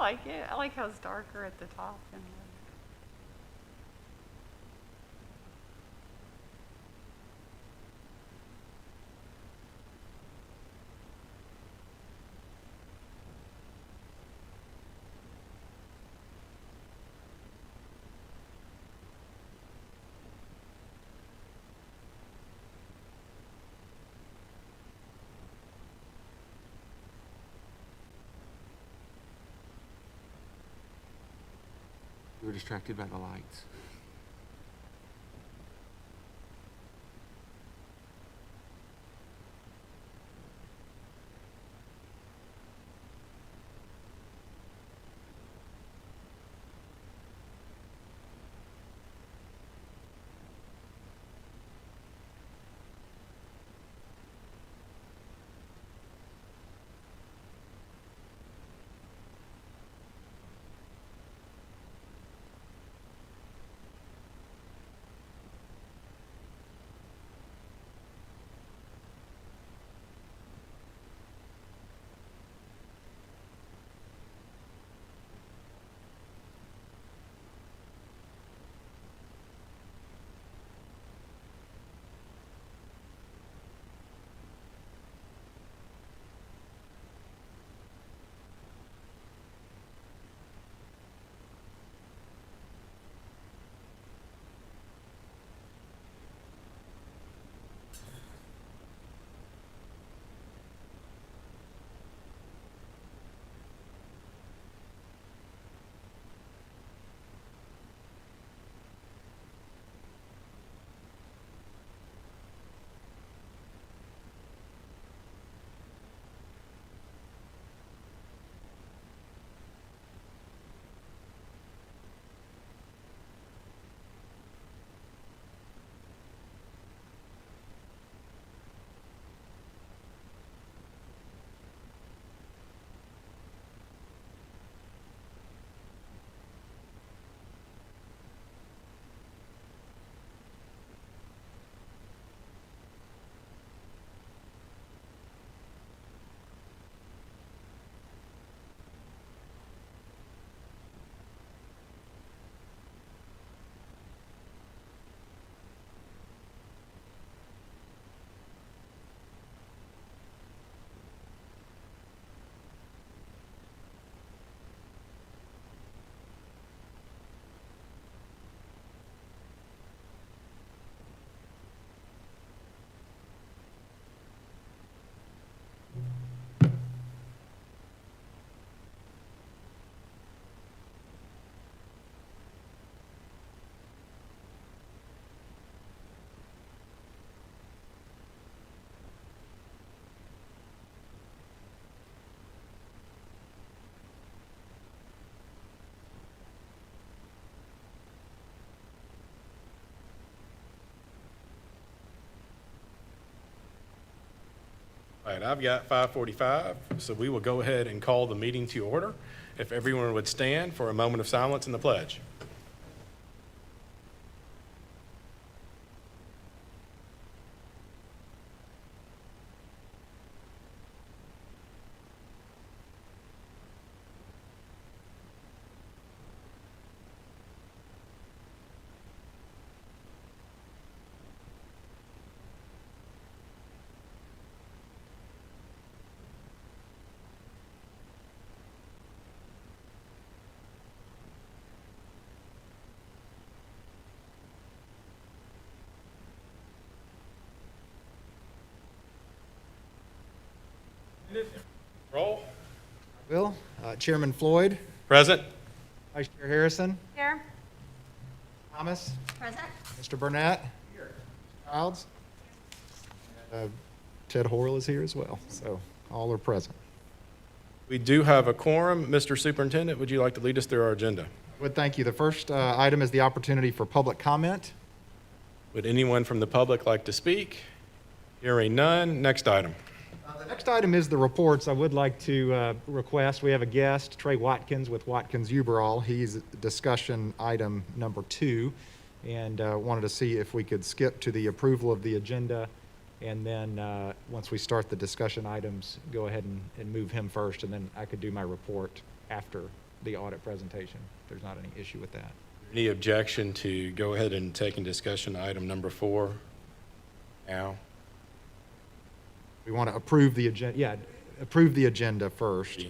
like it. I like how it's darker at the top. And You were distracted by the lights. All right, I've got 5:45, so we will go ahead and call the meeting to order. If everyone would stand for a moment of silence in the pledge. Roll. Will, Chairman Floyd, Present. Vice Chair Harrison, here. Thomas, Present. Mr. Burnett, Childs, Ted Horrell is here as well, so all are present. We do have a quorum. Mr. Superintendent, would you like to lead us through our agenda? Would thank you. The first item is the opportunity for public comment. Would anyone from the public like to speak? Hearing none. Next item. The next item is the reports. I would like to request, we have a guest, Trey Watkins with Watkins Uberall. He's discussion item number 2, and wanted to see if we could skip to the approval of the agenda, and then once we start the discussion items, go ahead and move him first, and then I could do my report after the audit presentation. There's not any issue with that. Any objection to go ahead and take in discussion item number 4 now? We want to approve the agenda, yeah, approve the agenda first.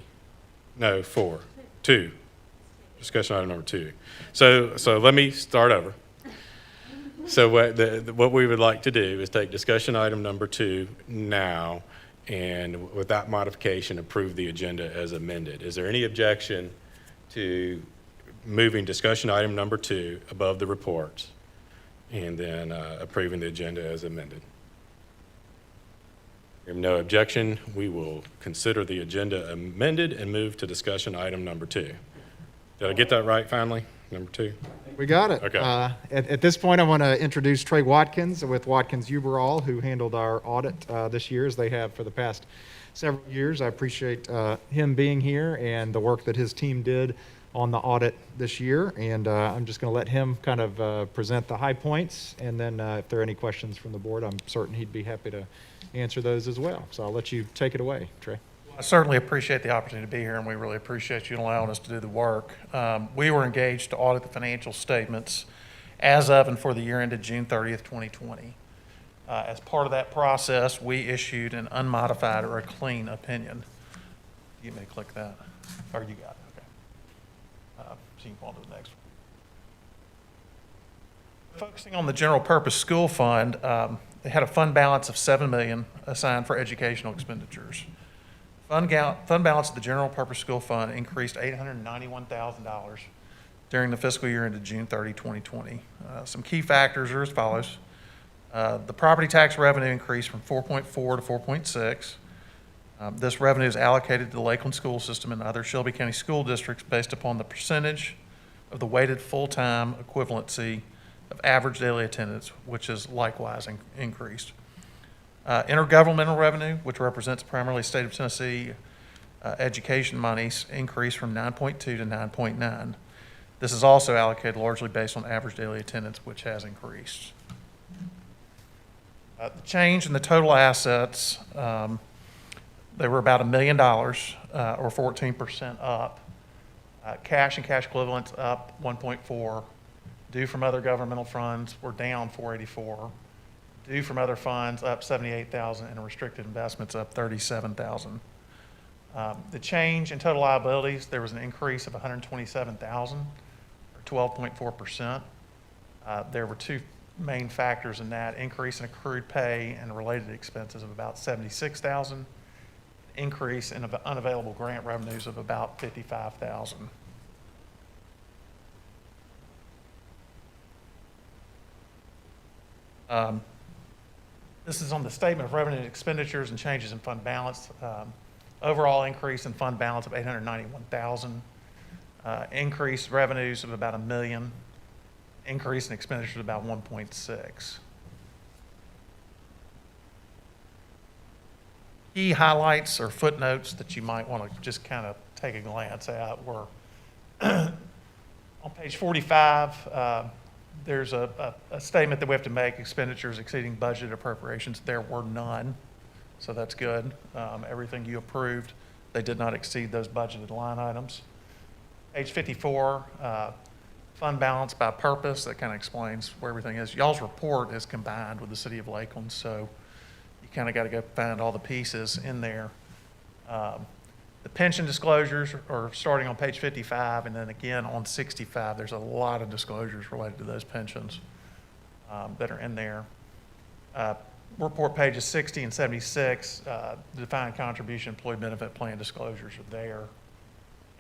No, 4, 2. Discussion item number 2. So let me start over. So what we would like to do is take discussion item number 2 now, and with that modification, approve the agenda as amended. Is there any objection to moving discussion item number 2 above the reports and then approving the agenda as amended? If no objection, we will consider the agenda amended and move to discussion item number 2. Did I get that right finally? Number 2? We got it. Okay. At this point, I want to introduce Trey Watkins with Watkins Uberall, who handled our audit this year, as they have for the past several years. I appreciate him being here and the work that his team did on the audit this year. And I'm just going to let him kind of present the high points. And then if there are any questions from the board, I'm certain he'd be happy to answer those as well. So I'll let you take it away, Trey. I certainly appreciate the opportunity to be here, and we really appreciate you allowing us to do the work. We were engaged to audit the financial statements as of and for the year ended June 30th, 2020. As part of that process, we issued an unmodified or a clean opinion. You may click that, or you got it, okay. So you can go on to the next one. Focusing on the general purpose school fund, they had a fund balance of $7 million assigned for educational expenditures. Fund balance of the general purpose school fund increased $891,000 during the fiscal year ended June 30, 2020. Some key factors are as follows. The property tax revenue increased from 4.4 to 4.6. This revenue is allocated to the Lakeland school system and other Shelby County school districts based upon the percentage of the weighted full-time equivalency of average daily attendance, which is likewise increased. Intergovernmental revenue, which represents primarily state of Tennessee education monies, increased from 9.2 to 9.9. This is also allocated largely based on average daily attendance, which has increased. The change in the total assets, they were about $1 million, or 14% up. Cash and cash equivalents up 1.4. Due from other governmental funds were down 484. Due from other funds up 78,000, and restricted investments up 37,000. The change in total liabilities, there was an increase of 127,000, or 12.4%. There were two main factors in that: increase in accrued pay and related expenses of about 76,000, increase in unavailable grant revenues of about 55,000. This is on the statement of revenue and expenditures and changes in fund balance. Overall increase in fund balance of 891,000. Increased revenues of about $1 million. Increase in expenditures of about 1.6. Key highlights or footnotes that you might want to just kind of take a glance at were on page 45. There's a statement that we have to make: expenditures exceeding budget appropriations. There were none, so that's good. Everything you approved, they did not exceed those budgeted line items. Page 54, fund balance by purpose. That kind of explains where everything is. Y'all's report is combined with the city of Lakeland, so you kind of got to go find all the pieces in there. The pension disclosures are starting on page 55, and then again on 65. There's a lot of disclosures related to those pensions that are in there. Report pages 60 and 76, the defined contribution employee benefit plan disclosures are there.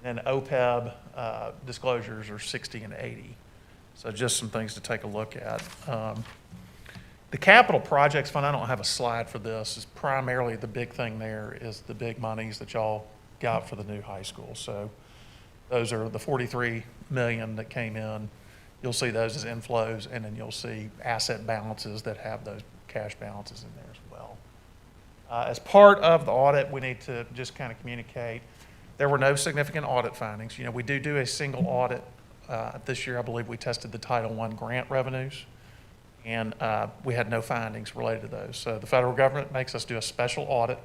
And then OPEB disclosures are 60 and 80. So just some things to take a look at. The capital projects fund, I don't have a slide for this, is primarily the big thing there is the big monies that y'all got for the new high school. So those are the $43 million that came in. You'll see those as inflows, and then you'll see asset balances that have those cash balances in there as well. As part of the audit, we need to just kind of communicate. There were no significant audit findings. You know, we do a single audit. This year, I believe we tested the Title I grant revenues, and we had no findings related to those. So the federal government makes us do a special audit.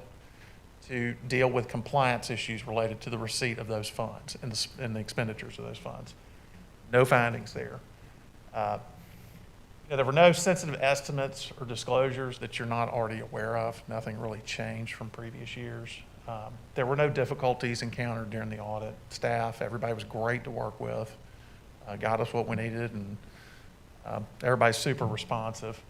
to deal with compliance issues related to the receipt of those funds and the expenditures of those funds. No findings there. There were no sensitive estimates or disclosures that you're not already aware of. Nothing really changed from previous years. There were no difficulties encountered during the audit. Staff, everybody was great to work with, got us what we needed, and everybody's super responsive.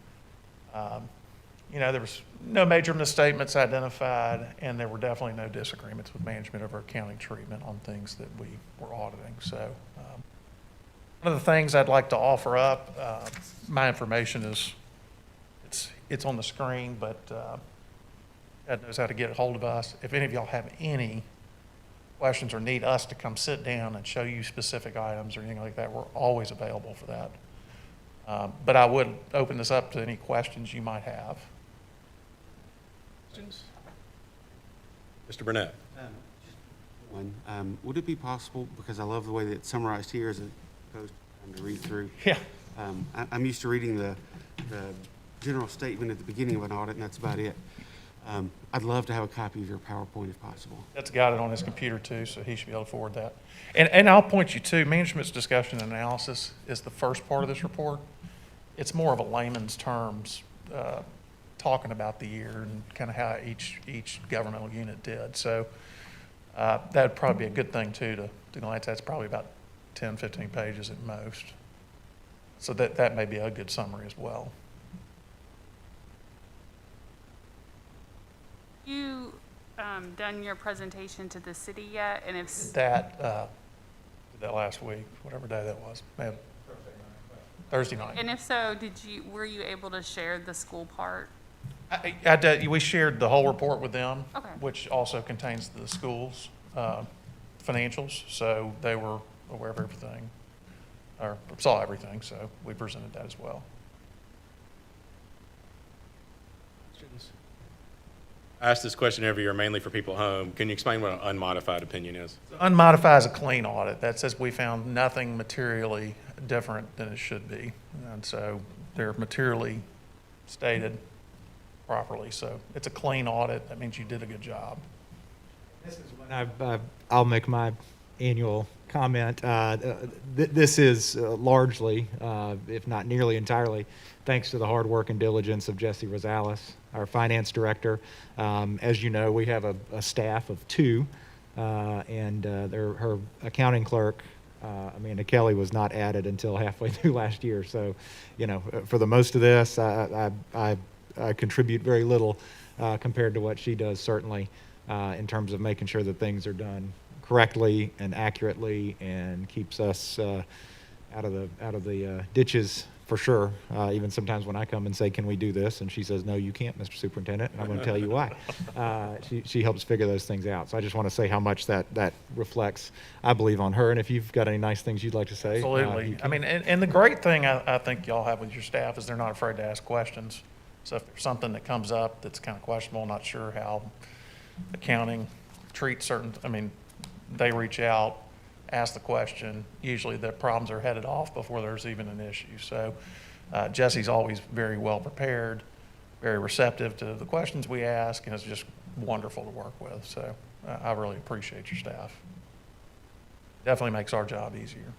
There was no major misstatements identified, and there were definitely no disagreements with management of our accounting treatment on things that we were auditing. So one of the things I'd like to offer up, my information is, it's on the screen, but Ed knows how to get a hold of us. If any of y'all have any questions or need us to come sit down and show you specific items or anything like that, we're always available for that. But I would open this up to any questions you might have. Questions? Mr. Burnett? One. Would it be possible, because I love the way that it's summarized here as opposed to read through. Yeah. I'm used to reading the general statement at the beginning of an audit, and that's about it. I'd love to have a copy of your PowerPoint if possible. That's got it on his computer too, so he should be able to forward that. And I'll point you to management's discussion and analysis is the first part of this report. It's more of a layman's terms, talking about the year and kind of how each governmental unit did. So that'd probably be a good thing too to glance at. It's probably about 10, 15 pages at most. So that may be a good summary as well. You done your presentation to the city yet? And if Did that last week, whatever day that was. Thursday night. and if so, were you able to share the school part? I did. We shared the whole report with them, Okay. which also contains the school's financials. So they were aware of everything, or saw everything. So we presented that as well. Questions? I ask this question every year mainly for people at home. Can you explain what an unmodified opinion is? Unmodified is a clean audit. That says we found nothing materially different than it should be. And so they're materially stated properly. So it's a clean audit. That means you did a good job. This is when I'll make my annual comment. This is largely, if not nearly entirely, thanks to the hard work and diligence of Jessie Rosales, our finance director. As you know, we have a staff of 2, and her accounting clerk, Amanda Kelly, was not added until halfway through last year. So, for the most of this, I contribute very little compared to what she does, certainly, in terms of making sure that things are done correctly and accurately, and keeps us out of the ditches for sure. Even sometimes when I come and say, "Can we do this?" and she says, "No, you can't, Mr. Superintendent," and I'm going to tell you why. She helps figure those things out. So I just want to say how much that reflects, I believe, on her. And if you've got any nice things you'd like to say, Absolutely. you I can. mean, and the great thing I think y'all have with your staff is they're not afraid to ask questions. So if there's something that comes up that's kind of questionable, not sure how accounting treats they reach out, ask the question. Usually the problems are headed off before there's even an issue. So Jessie's always very well prepared, very receptive to the questions we ask, and it's just wonderful to work with. So I really appreciate your staff. Definitely makes our job easier.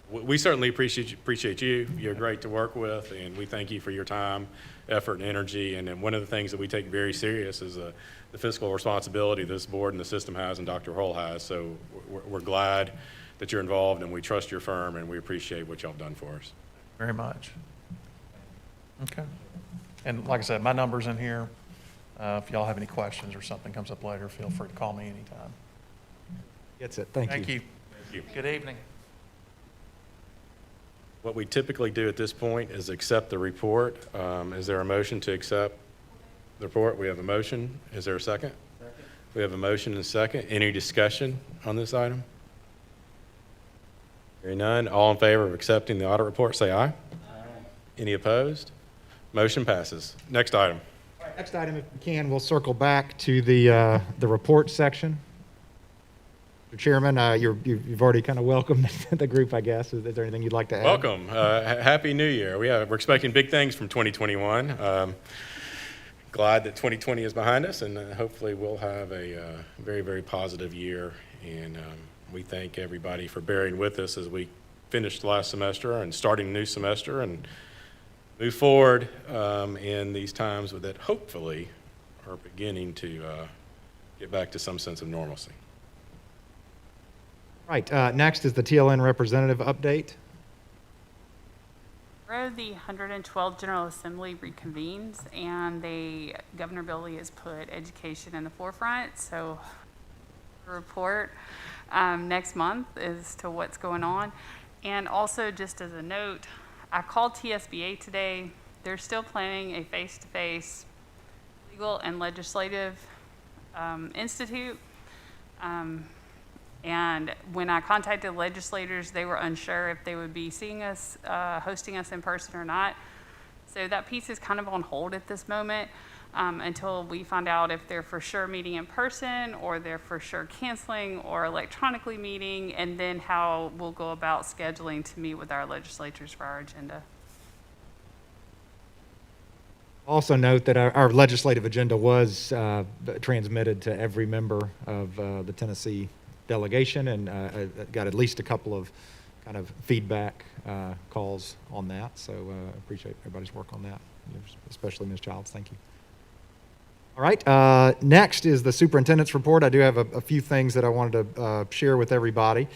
We certainly appreciate you. You're great to work with, and we thank you for your time, effort, and energy. And then one of the things that we take very serious is the fiscal responsibility this board and the system has, and Dr. Hull has. So we're glad that you're involved, and we trust your firm, and we appreciate what y'all have done for us. Very much. Okay. And like I said, my number's in here. If y'all have any questions or something comes up later, feel free to call me anytime. Gets it. Thank you. Thank you. Thank you. Good evening. What we typically do at this point is accept the report. Is there a motion to accept the report? We have a motion. Is there a second? Second. We have a motion and a second. Any discussion on this item? Hearing none. All in favor of accepting the audit report, say aye. Aye. Any opposed? Motion passes. Next item. Next item, if we can, we'll circle back to the report section. Mr. Chairman, you've already kind of welcomed the group, I guess. Is there anything you'd like to add? Welcome. Happy New Year. We're expecting big things from 2021. glad that 2020 is behind us, and hopefully we'll have a very, very positive year. And we thank everybody for bearing with us as we finished last semester and starting a new semester and move forward in these times that hopefully are beginning to get back to some sense of normalcy. Right, next is the TLN representative update. Tomorrow, the 112th General Assembly reconvenes, and Governor Billy has put education in the forefront. So, a report next month as to what's going on. And also, just as a note, I called TSBA today. They're still planning a face-to-face legal and legislative institute. And when I contacted legislators, they were unsure if they would be seeing us, hosting us in person or not. So that piece is kind of on hold at this moment until we find out if they're for sure meeting in person or they're for sure canceling or electronically meeting, and then how we'll go about scheduling to meet with our legislators for our agenda. Also note that our legislative agenda was transmitted to every member of the Tennessee delegation, and got at least a couple of kind of feedback calls on that. So appreciate everybody's work on that, especially Ms. Childs. Thank you. All right, next is the superintendent's report. I do have a few things that I wanted to share with everybody.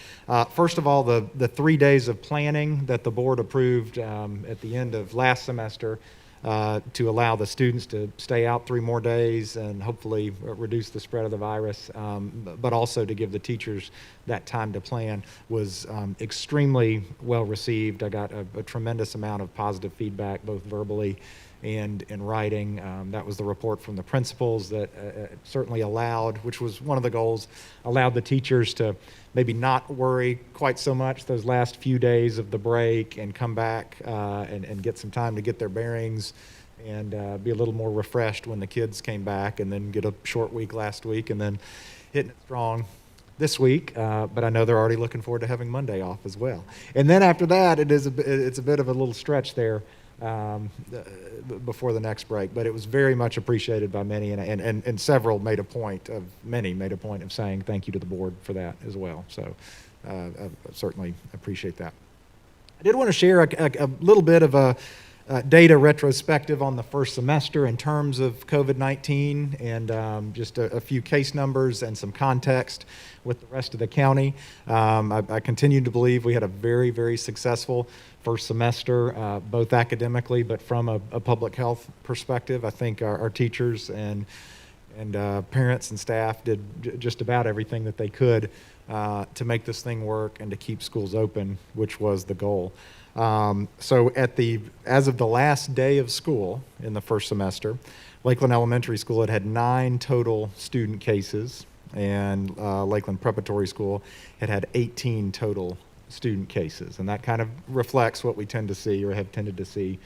First of all, the 3 days of planning that the board approved at the end of last semester to allow the students to stay out 3 more days and hopefully reduce the spread of the virus, but also to give the teachers that time to plan, was extremely well received. I got a tremendous amount of positive feedback, both verbally and in writing. That was the report from the principals that certainly allowed, which was one of the goals, allowed the teachers to maybe not worry quite so much those last few days of the break and come back and get some time to get their bearings and be a little more refreshed when the kids came back, and then get a short week last week and then hitting it strong this week. But I know they're already looking forward to having Monday off as well. And then after that, it's a bit of a little stretch there before the next break, but it was very much appreciated by many, and several made a point of saying thank you to the board for that as well. So I certainly appreciate that. I did want to share a little bit of a data retrospective on the first semester in terms of COVID-19, and just a few case numbers and some context with the rest of the county. I continue to believe we had a very, very successful first semester, both academically, but from a public health perspective. I think our teachers and parents and staff did just about everything that they could to make this thing work and to keep schools open, which was the goal. So as of the last day of school in the first semester, Lakeland Elementary School had 9 total student cases, and Lakeland Preparatory School had 18 total student cases. And that kind of reflects what we tend to see, or have tended to see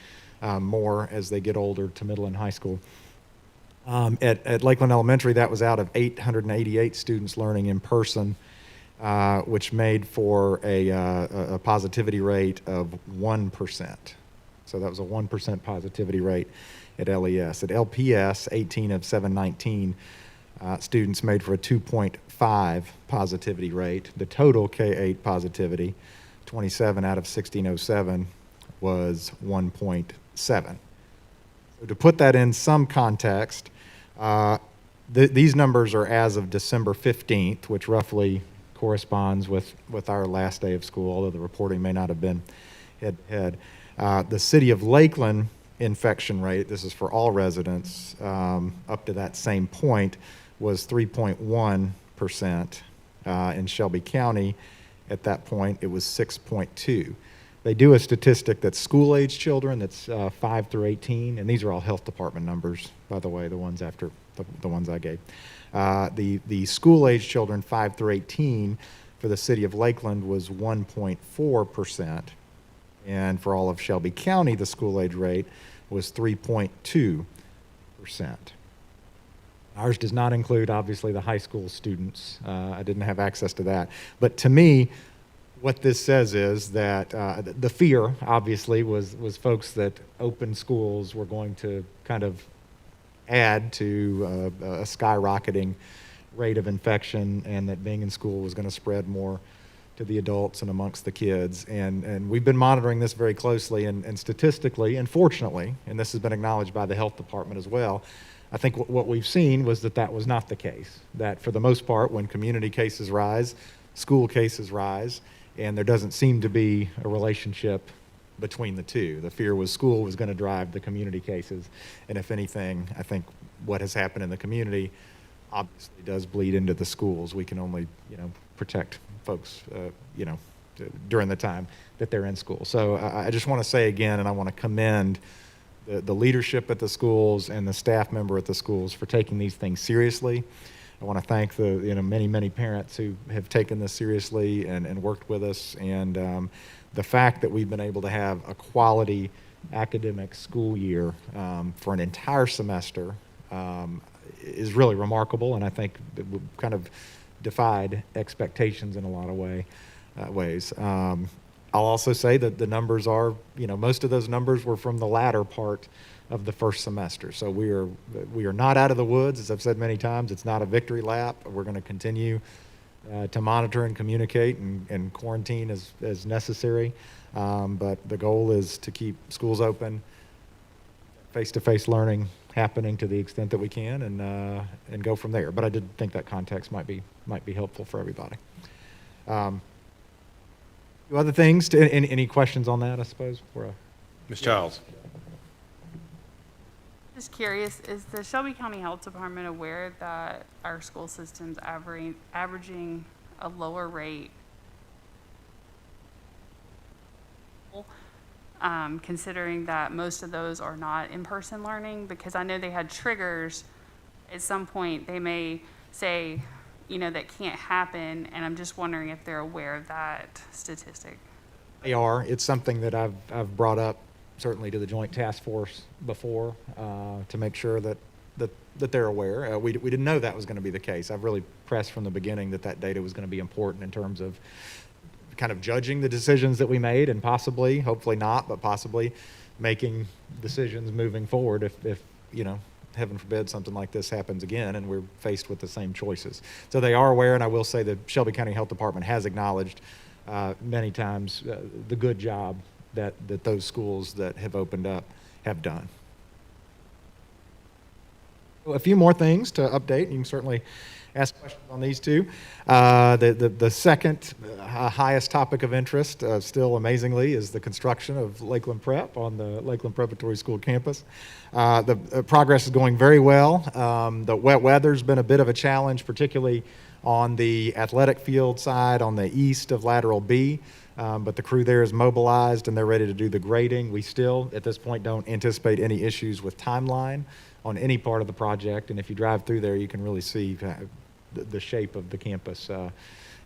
more as they get older to middle and high school. At Lakeland Elementary, that was out of 888 students learning in person, which made for a positivity rate of 1%. So that was a 1% positivity rate at LES. At LPS, 18 of 719 students made for a 2.5 positivity rate. The total K-8 positivity, 27 out of 1607, was 1.7. So to put that in some context, these numbers are as of December 15th, which roughly corresponds with our last day of school, although the reporting may not have been head-to-head. The city of Lakeland infection rate, this is for all residents, up to that same point, was 3.1%. In Shelby County, at that point, it was 6.2. They do a statistic that's school-age children, that's 5 through 18, and these are all health department numbers, by the way, the ones after the ones I gave. The school-age children 5 through 18 for the city of Lakeland was 1.4%, and for all of Shelby County, the school-age rate was 3.2%. Ours does not include, obviously, the high school students. I didn't have access to that. But to me, what this says is that the fear, obviously, was folks that open schools were going to kind of add to a skyrocketing rate of infection, and that being in school was going to spread more to the adults and amongst the kids. And we've been monitoring this very closely, and statistically, and fortunately, and this has been acknowledged by the health department as well, I think what we've seen was that was not the case. That for the most part, when community cases rise, school cases rise, and there doesn't seem to be a relationship between the two. The fear was school was going to drive the community cases, and if anything, I think what has happened in the community obviously does bleed into the schools. We can only, protect folks, during the time that they're in school. So I just want to say again, and I want to commend the leadership at the schools and the staff member at the schools for taking these things seriously. I want to thank the many parents who have taken this seriously and worked with us, and the fact that we've been able to have a quality academic school year for an entire semester is really remarkable, and I think it kind of defied expectations in a lot of ways. I'll also say that the numbers are, most of those numbers were from the latter part of the first semester. So we are not out of the woods, as I've said many times. It's not a victory lap. We're going to continue to monitor and communicate and quarantine as necessary. But the goal is to keep schools open, face-to-face learning happening to the extent that we can, and go from there. But I did think that context might be helpful for everybody. Other things? Any questions on that, I suppose? Ms. Childs? Just curious, is the Shelby County Health Department aware that our school system's averaging a lower rate, considering that most of those are not in-person learning? Because I know they had triggers. At some point, they may say, that can't happen, and I'm just wondering if they're aware of that statistic. They are. It's something that I've brought up certainly to the Joint Task Force before to make sure that they're aware. We didn't know that was going to be the case. I've really pressed from the beginning that data was going to be important in terms of kind of judging the decisions that we made, and possibly, hopefully not, but possibly making decisions moving forward if heaven forbid something like this happens again and we're faced with the same choices. So they are aware, and I will say the Shelby County Health Department has acknowledged many times the good job that those schools that have opened up have done. A few more things to update. You can certainly ask questions on these two. The second highest topic of interest, still amazingly, is the construction of Lakeland Prep on the Lakeland Preparatory School campus. The progress is going very well. The wet weather's been a bit of a challenge, particularly on the athletic field side on the east of Lateral B. But the crew there is mobilized and they're ready to do the grading. We still, at this point, don't anticipate any issues with timeline on any part of the project. And if you drive through there, you can really see the shape of the campus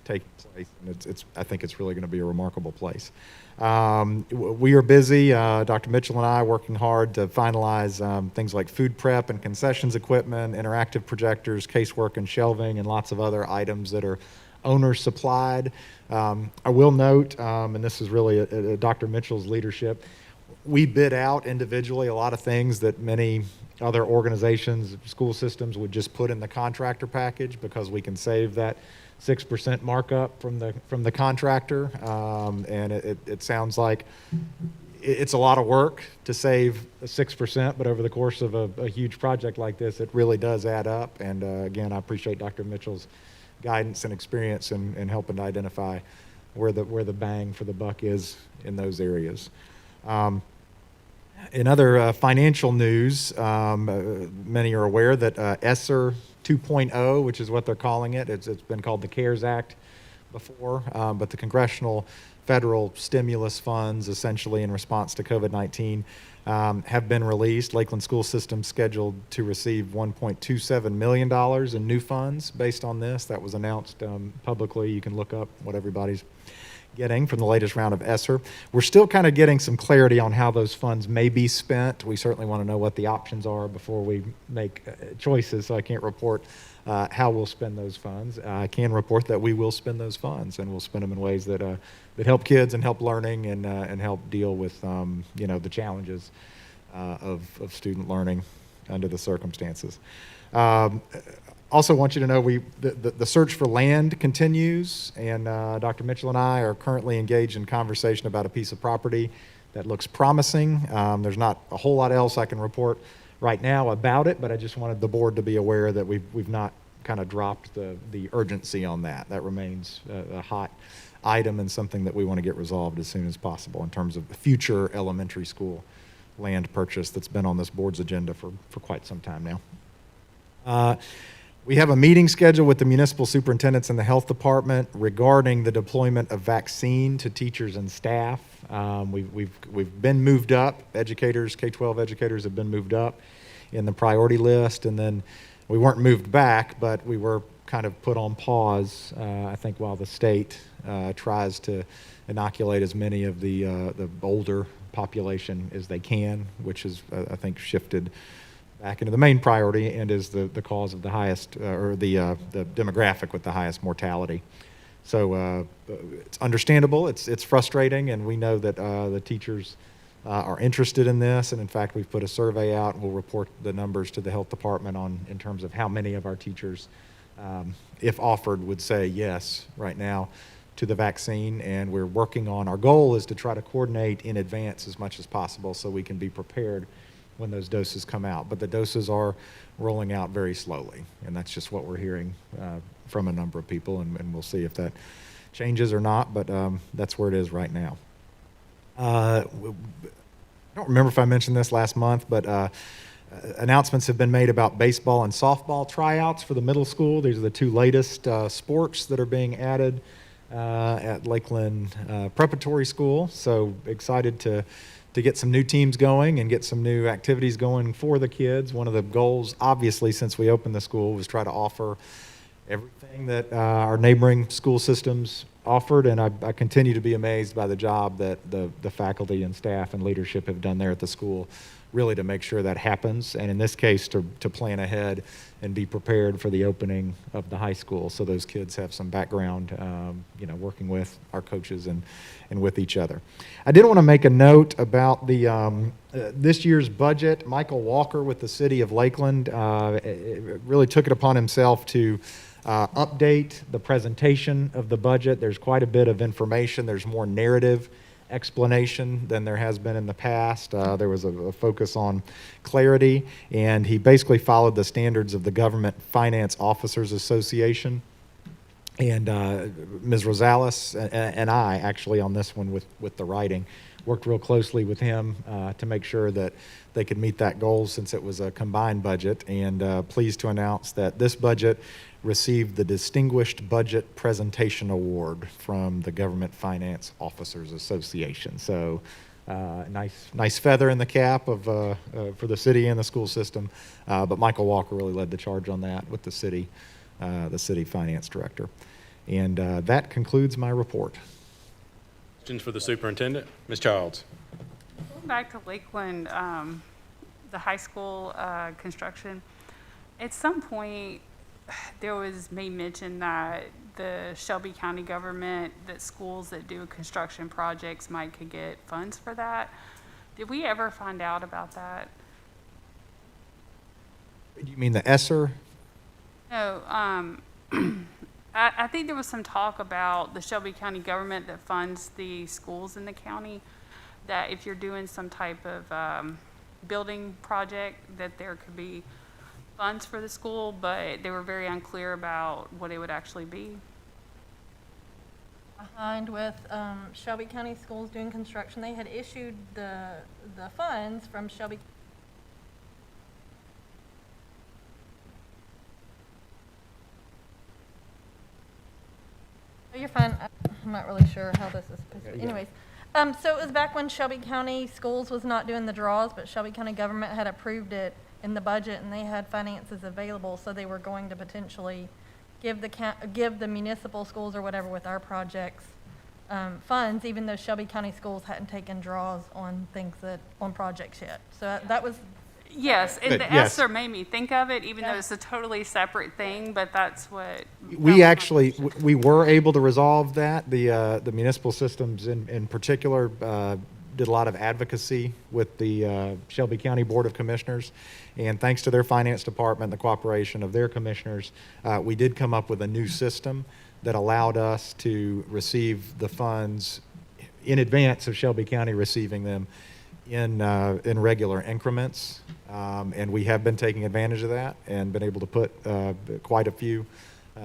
taking place. And I think it's really going to be a remarkable place. We are busy, Dr. Mitchell and I, working hard to finalize things like food prep and concessions equipment, interactive projectors, casework and shelving, and lots of other items that are owner supplied. I will note, and this is really Dr. Mitchell's leadership, we bid out individually a lot of things that many other organizations, school systems would just put in the contractor package because we can save that 6% markup from the contractor. And it sounds like it's a lot of work to save 6%, but over the course of a huge project like this, it really does add up. And again, I appreciate Dr. Mitchell's guidance and experience in helping to identify where the bang for the buck is in those areas. In other financial news, many are aware that ESSER 2.0, which is what they're calling it, it's been called the CARES Act before, but the congressional federal stimulus funds, essentially in response to COVID-19, have been released. Lakeland School System scheduled to receive $1.27 million in new funds based on this. That was announced publicly. You can look up what everybody's getting from the latest round of ESSER. We're still kind of getting some clarity on how those funds may be spent. We certainly want to know what the options are before we make choices, so I can't report how we'll spend those funds. I can report that we will spend those funds, and we'll spend them in ways that help kids and help learning and help deal with the challenges of student learning under the circumstances. Also want you to know the search for land continues, and Dr. Mitchell and I are currently engaged in conversation about a piece of property that looks promising. There's not a whole lot else I can report right now about it, but I just wanted the board to be aware that we've not kind of dropped the urgency on that. That remains a hot item and something that we want to get resolved as soon as possible in terms of the future elementary school land purchase that's been on this board's agenda for quite some time now. We have a meeting scheduled with the municipal superintendents and the health department regarding the deployment of vaccine to teachers and staff. We've been moved up. Educators, K-12 educators have been moved up in the priority list, and then we weren't moved back, but we were kind of put on pause, I think, while the state tries to inoculate as many of the older population as they can, which is, I think, shifted back into the main priority and is the cause of the highest, or the demographic with the highest mortality. So it's understandable, it's frustrating, and we know that the teachers are interested in this, and in fact, we've put a survey out, and we'll report the numbers to the health department in terms of how many of our teachers, if offered, would say yes right now to the vaccine, and we're working on, our goal is to try to coordinate in advance as much as possible so we can be prepared when those doses come out. But the doses are rolling out very slowly, and that's just what we're hearing from a number of people, and we'll see if that changes or not, but that's where it is right now. I don't remember if I mentioned this last month, but announcements have been made about baseball and softball tryouts for the middle school. These are the two latest sports that are being added at Lakeland Preparatory School. So excited to get some new teams going and get some new activities going for the kids. One of the goals, obviously, since we opened the school, was try to offer everything that our neighboring school systems offered, and I continue to be amazed by the job that the faculty and staff and leadership have done there at the school, really to make sure that happens, and in this case, to plan ahead and be prepared for the opening of the high school, so those kids have some background, working with our coaches and with each other. I did want to make a note about the this year's budget. Michael Walker with the City of Lakeland really took it upon himself to update the presentation of the budget. There's quite a bit of information. There's more narrative explanation than there has been in the past. There was a focus on clarity, and he basically followed the standards of the Government Finance Officers Association. And Ms. Rosales and I, actually, on this one with the writing, worked real closely with him to make sure that they could meet that goal since it was a combined budget. And pleased to announce that this budget received the Distinguished Budget Presentation Award from the Government Finance Officers Association. So nice feather in the cap of for the city and the school system. But Michael Walker really led the charge on that with the city finance director. And that concludes my report. Questions for the superintendent? Ms. Childs? Going back to Lakeland, the high school construction, at some point, there was made mention that the Shelby County government, that schools that do construction projects could get funds for that. Did we ever find out about that? You mean the ESSER? No, I think there was some talk about the Shelby County government that funds the schools in the county, that if you're doing some type of building project, that there could be funds for the school, but they were very unclear about what it would actually be. Behind with Shelby County Schools doing construction, they had issued the funds from Shelby. Oh, you're fine. I'm not really sure how this is supposed to be. Anyways, so it was back when Shelby County Schools was not doing the draws, but Shelby County government had approved it in the budget, and they had finances available, so they were going to potentially give the municipal schools or whatever with our projects funds, even though Shelby County Schools hadn't taken draws on on projects yet. So that was. Yes, and Good, the yes. ESSER made me think of it, even though it's a totally separate thing, but that's what. We actually, we were able to resolve that. The municipal systems in particular did a lot of advocacy with the Shelby County Board of Commissioners, and thanks to their finance department, the cooperation of their commissioners, we did come up with a new system that allowed us to receive the funds in advance of Shelby County receiving them in regular increments. And we have been taking advantage of that and been able to put quite a few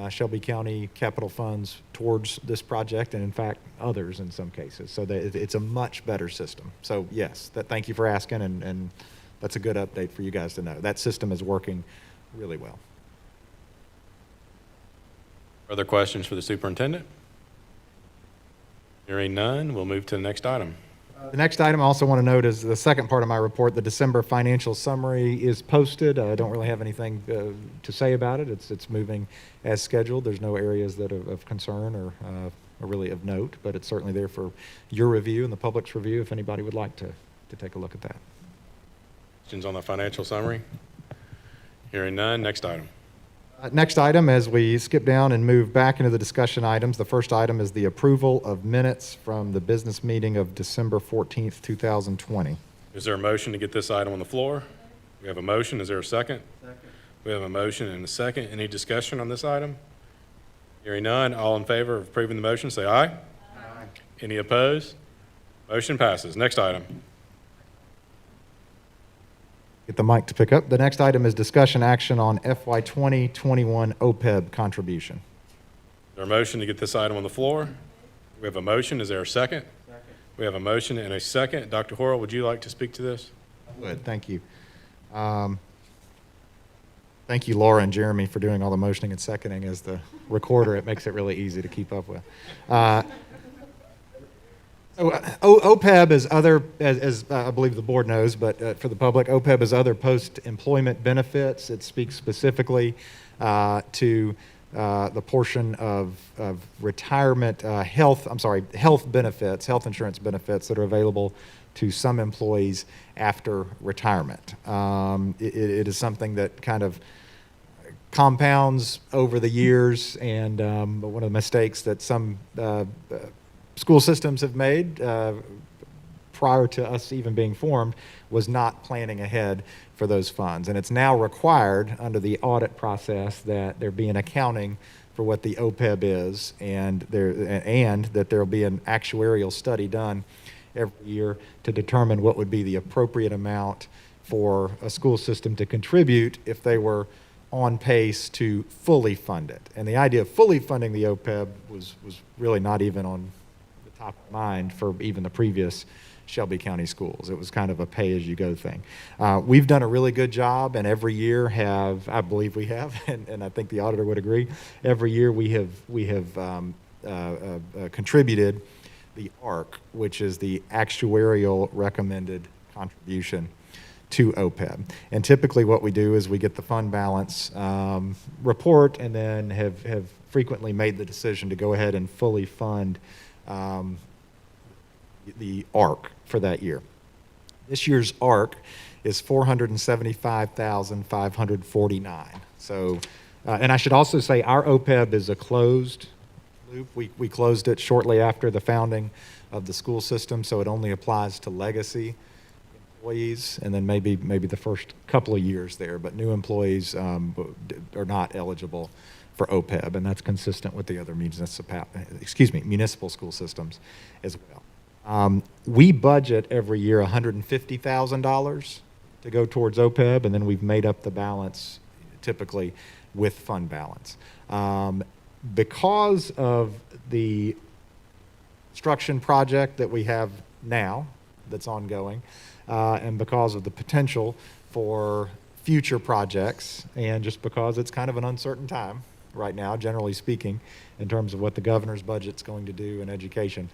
Shelby County capital funds towards this project, and in fact, others in some cases. So that it's a much better system. So yes, thank you for asking, and that's a good update for you guys to know. That system is working really well. Further questions for the superintendent? Hearing none, we'll move to the next item. The next item I also want to note is the second part of my report. The December financial summary is posted. I don't really have anything to say about it. It's moving as scheduled. There's no areas that are of concern or really of note, but it's certainly there for your review and the public's review if anybody would like to take a look at that. Questions on the financial summary? Hearing none, next item. Next item, as we skip down and move back into the discussion items, the first item is the approval of minutes from the business meeting of December 14th, 2020. Is there a motion to get this item on the floor? We have a motion. Is there a second? Second. We have a motion and a second. Any discussion on this item? Hearing none, all in favor of approving the motion, say aye. Aye. Any opposed? Motion passes. Next item. Get the mic to pick up. The next item is discussion action on FY 2021 OPEB contribution. Is there a motion to get this item on the floor? We have a motion. Is there a second? Second. We have a motion and a second. Dr. Horrell, would you like to speak to this? I would. Thank you. Thank you, Laura and Jeremy, for doing all the motioning and seconding as the recorder. It makes it really easy to keep up with. OPEB is other, as I believe the board knows, but for the public, OPEB is other post-employment benefits. It speaks specifically to the portion of retirement health benefits, health insurance benefits that are available to some employees after retirement. It is something that kind of compounds over the years, and one of the mistakes that some school systems have made prior to us even being formed was not planning ahead for those funds. And it's now required under the audit process that there be an accounting for what the OPEB is, and that there will be an actuarial study done every year to determine what would be the appropriate amount for a school system to contribute if they were on pace to fully fund it. And the idea of fully funding the OPEB was really not even on top of mind for even the previous Shelby County schools. It was kind of a pay-as-you-go thing. We've done a really good job, and every year I believe we have, and I think the auditor would agree, every year we have contributed the ARC, which is the actuarial recommended contribution to OPEB. And typically what we do is we get the fund balance report, and then have frequently made the decision to go ahead and fully fund the ARC for that year. This year's ARC is $475,549. So, and I should also say our OPEB is a closed loop. We closed it shortly after the founding of the school system, so it only applies to legacy employees, and then maybe the first couple of years there. But new employees are not eligible for OPEB, and that's consistent with the other municipal school systems as well. We budget every year $150,000 to go towards OPEB, and then we've made up the balance typically with fund balance. Because of the construction project that we have now that's ongoing, and because of the potential for future projects, and just because it's kind of an uncertain time right now, generally speaking, in terms of what the governor's budget's going to do in education.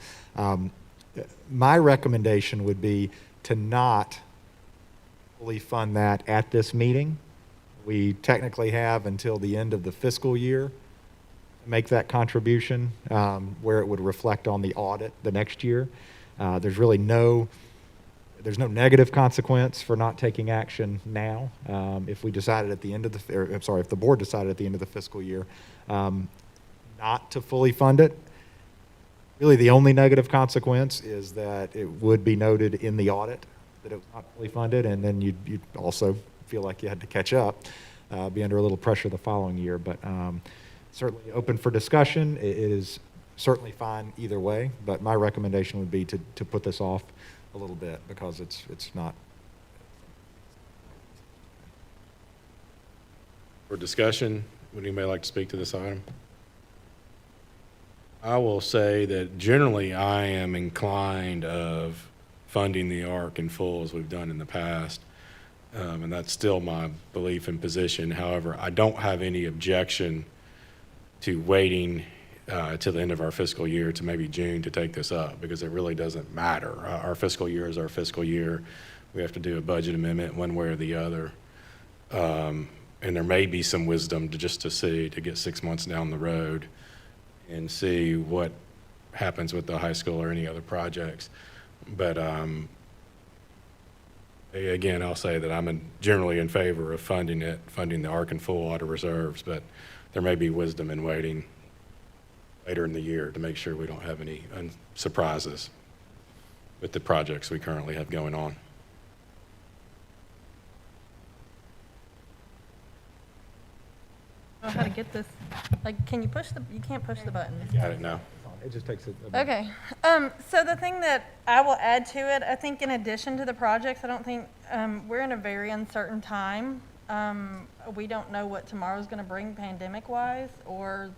My recommendation would be to not fully fund that at this meeting. We technically have until the end of the fiscal year to make that contribution, where it would reflect on the audit the next year. There's really no negative consequence for not taking action now. If we decided at the end of if the board decided at the end of the fiscal year not to fully fund it, Really, the only negative consequence is that it would be noted in the audit that it was not fully funded, and then you'd also feel like you had to catch up, be under a little pressure the following year. But certainly open for discussion. It is certainly fine either way, but my recommendation would be to put this off a little bit because it's not. For discussion, would anybody like to speak to this item? I will say that generally I am inclined of funding the ARC in full as we've done in the past. And that's still my belief and position. However, I don't have any objection to waiting till the end of our fiscal year to maybe June to take this up, because it really doesn't matter. Our fiscal year is our fiscal year. We have to do a budget amendment one way or the other. And there may be some wisdom to get 6 months down the road and see what happens with the high school or any other projects. But again, I'll say that I'm generally in favor of funding the ARC in full out of reserves, but there may be wisdom in waiting later in the year to make sure we don't have any surprises with the projects we currently have going on. I don't know how to get this, like, can you you can't push the button. Got it now. It just takes Okay, so the thing that I will add to it, I think in addition to the projects, I don't think, we're in a very uncertain time. We don't know what tomorrow's gonna bring pandemic-wise, or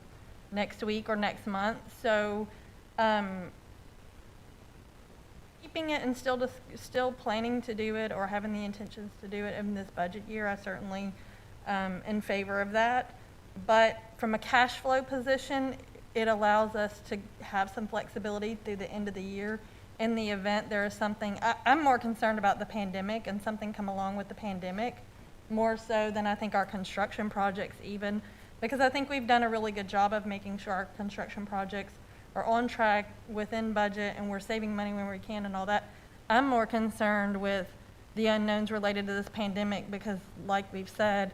next week or next month, so, keeping it and still planning to do it or having the intentions to do it in this budget year, I certainly, in favor of that. But from a cash flow position, it allows us to have some flexibility through the end of the year. In the event there is something, I'm more concerned about the pandemic and something come along with the pandemic, more so than I think our construction projects even, because I think we've done a really good job of making sure our construction projects are on track, within budget, and we're saving money when we can and all that. I'm more concerned with the unknowns related to this pandemic because, like we've said,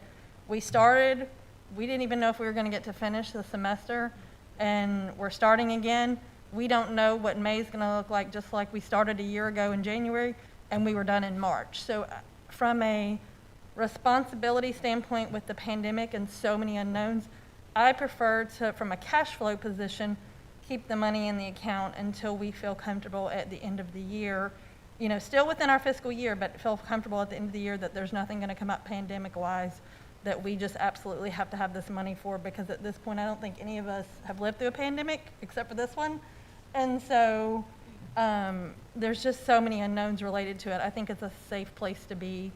we didn't even know if we were going to get to finish the semester, and we're starting again. We don't know what May is going to look like, just like we started a year ago in January, and we were done in March. So from a responsibility standpoint with the pandemic and so many unknowns, I prefer to, from a cash flow position, keep the money in the account until we feel comfortable at the end of the year, still within our fiscal year, but feel comfortable at the end of the year that there's nothing going to come up pandemic-wise that we just absolutely have to have this money for, because at this point, I don't think any of us have lived through a pandemic except for this one. And so there's just so many unknowns related to it. I think it's a safe place to be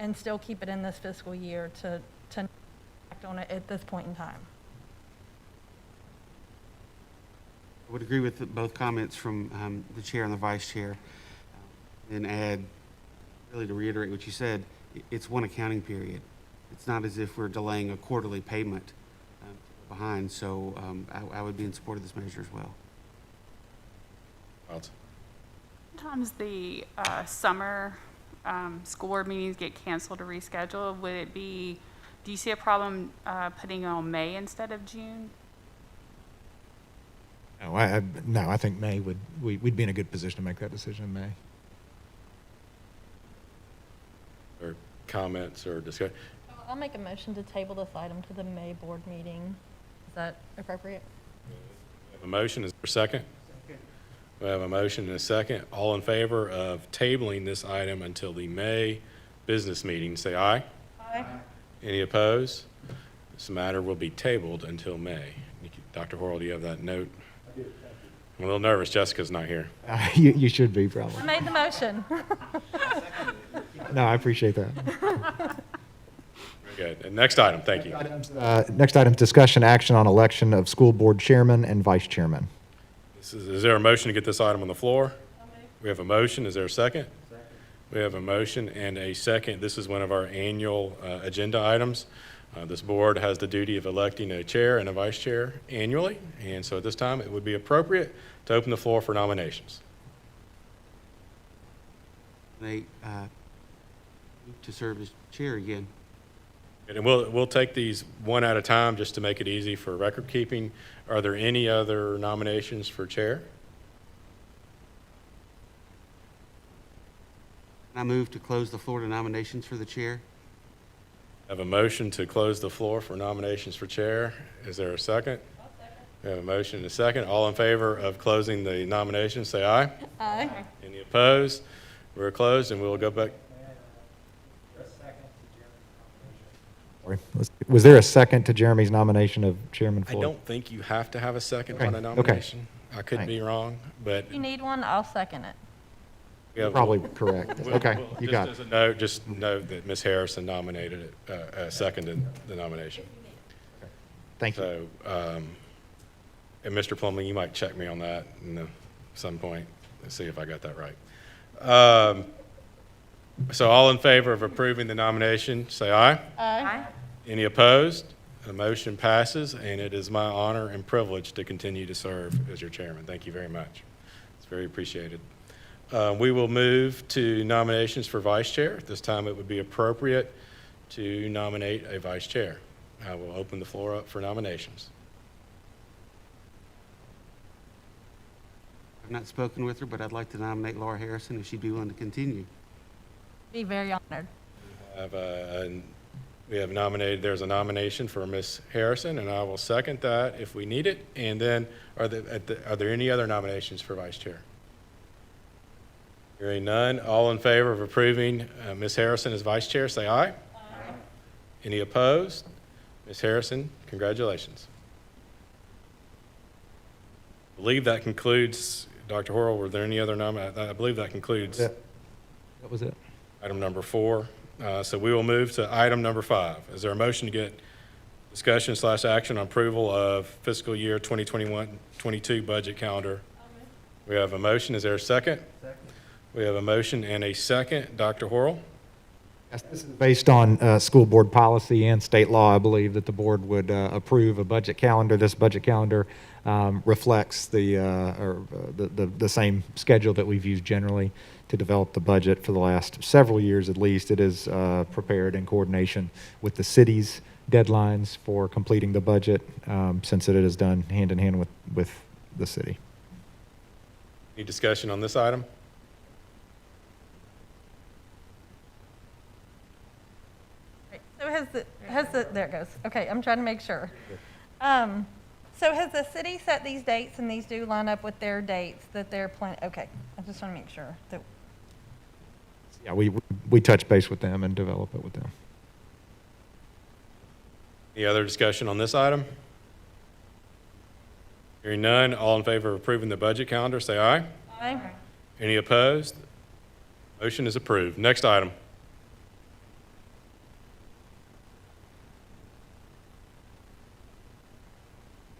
and still keep it in this fiscal year to act on it at this point in time. I would agree with both comments from the chair and the vice chair. And add, really to reiterate what you said, it's one accounting period. It's not as if we're delaying a quarterly payment behind, so I would be in support of this measure as well. Thoughts? Sometimes the summer school board meetings get canceled or rescheduled. Do you see a problem putting it on May instead of June? No, I think May we'd be in a good position to make that decision in May. Or comments or discussion? I'll make a motion to table this item to the May board meeting. Is that appropriate? We have a motion, is there a second? We have a motion and a second. All in favor of tabling this item until the May business meeting, say aye. Aye. Any opposed? This matter will be tabled until May. Dr. Horrell, do you have that note? I do. I'm a little nervous, Jessica's not here. You should be, probably. I made the motion. No, I appreciate that. Very good. And next item, thank you. Next item, discussion action on election of school board chairman and vice chairman. Is there a motion to get this item on the floor? We have a motion. Is there a second? Second. We have a motion and a second. This is one of our annual agenda items. This board has the duty of electing a chair and a vice chair annually, and so at this time it would be appropriate to open the floor for nominations. They to serve as chair again. And we'll take these one at a time just to make it easy for record keeping. Are there any other nominations for chair? I move to close the floor to nominations for the chair. Have a motion to close the floor for nominations for chair. Is there a second? We have a motion and a second. All in favor of closing the nominations, say aye. Aye. Any opposed? We're closed, and we'll go back. Was there a second to Jeremy's nomination of Chairman I Floyd? don't think you have to have a second Okay, on a okay. nomination. I could Thanks. be wrong, but. If you need one, I'll second it. yeah, Probably correct. Okay, you got it. Just as a note, just note that Ms. Harrison nominated seconded the nomination. Thank you. So, and Mr. Plumley, you might check me on that at some point and see if I got that right. So all in favor of approving the nomination, say aye. Aye. Any opposed? The motion passes, and it is my honor and privilege to continue to serve as your chairman. Thank you very much. It's very appreciated. We will move to nominations for vice chair. At this time, it would be appropriate to nominate a vice chair. I will open the floor up for nominations. I've not spoken with her, but I'd like to nominate Laura Harrison if she'd be willing to continue. Be very honored. We have nominated, there's a nomination for Ms. Harrison, and I will second that if we need it. And then, are there any other nominations for vice chair? Hearing none, all in favor of approving Ms. Harrison as vice chair, say aye. Aye. Any opposed? Ms. Harrison, congratulations. I believe that concludes, Dr. Horrell, were there any other I believe that concludes That was it. item number 4. So we will move to item number 5. Is there a motion to get discussion/action on approval of fiscal year 2021-22 budget calendar? We have a motion. Is there a second? Second. We have a motion and a second. Dr. Horrell? Yes, this is based on school board policy and state law. I believe that the board would approve a budget calendar. This budget calendar reflects the same schedule that we've used generally to develop the budget for the last several years at least. It is prepared in coordination with the city's deadlines for completing the budget, since it is done hand in hand with the city. Any discussion on this item? So there it goes. Okay, I'm trying to make sure. So has the city set these dates, and these do line up with their dates that they're planning? Okay, I just want to make sure that. Yeah, we touch base with them and develop it with them. Any other discussion on this item? Hearing none, all in favor of approving the budget calendar, say aye. Aye. Any opposed? Motion is approved. Next item.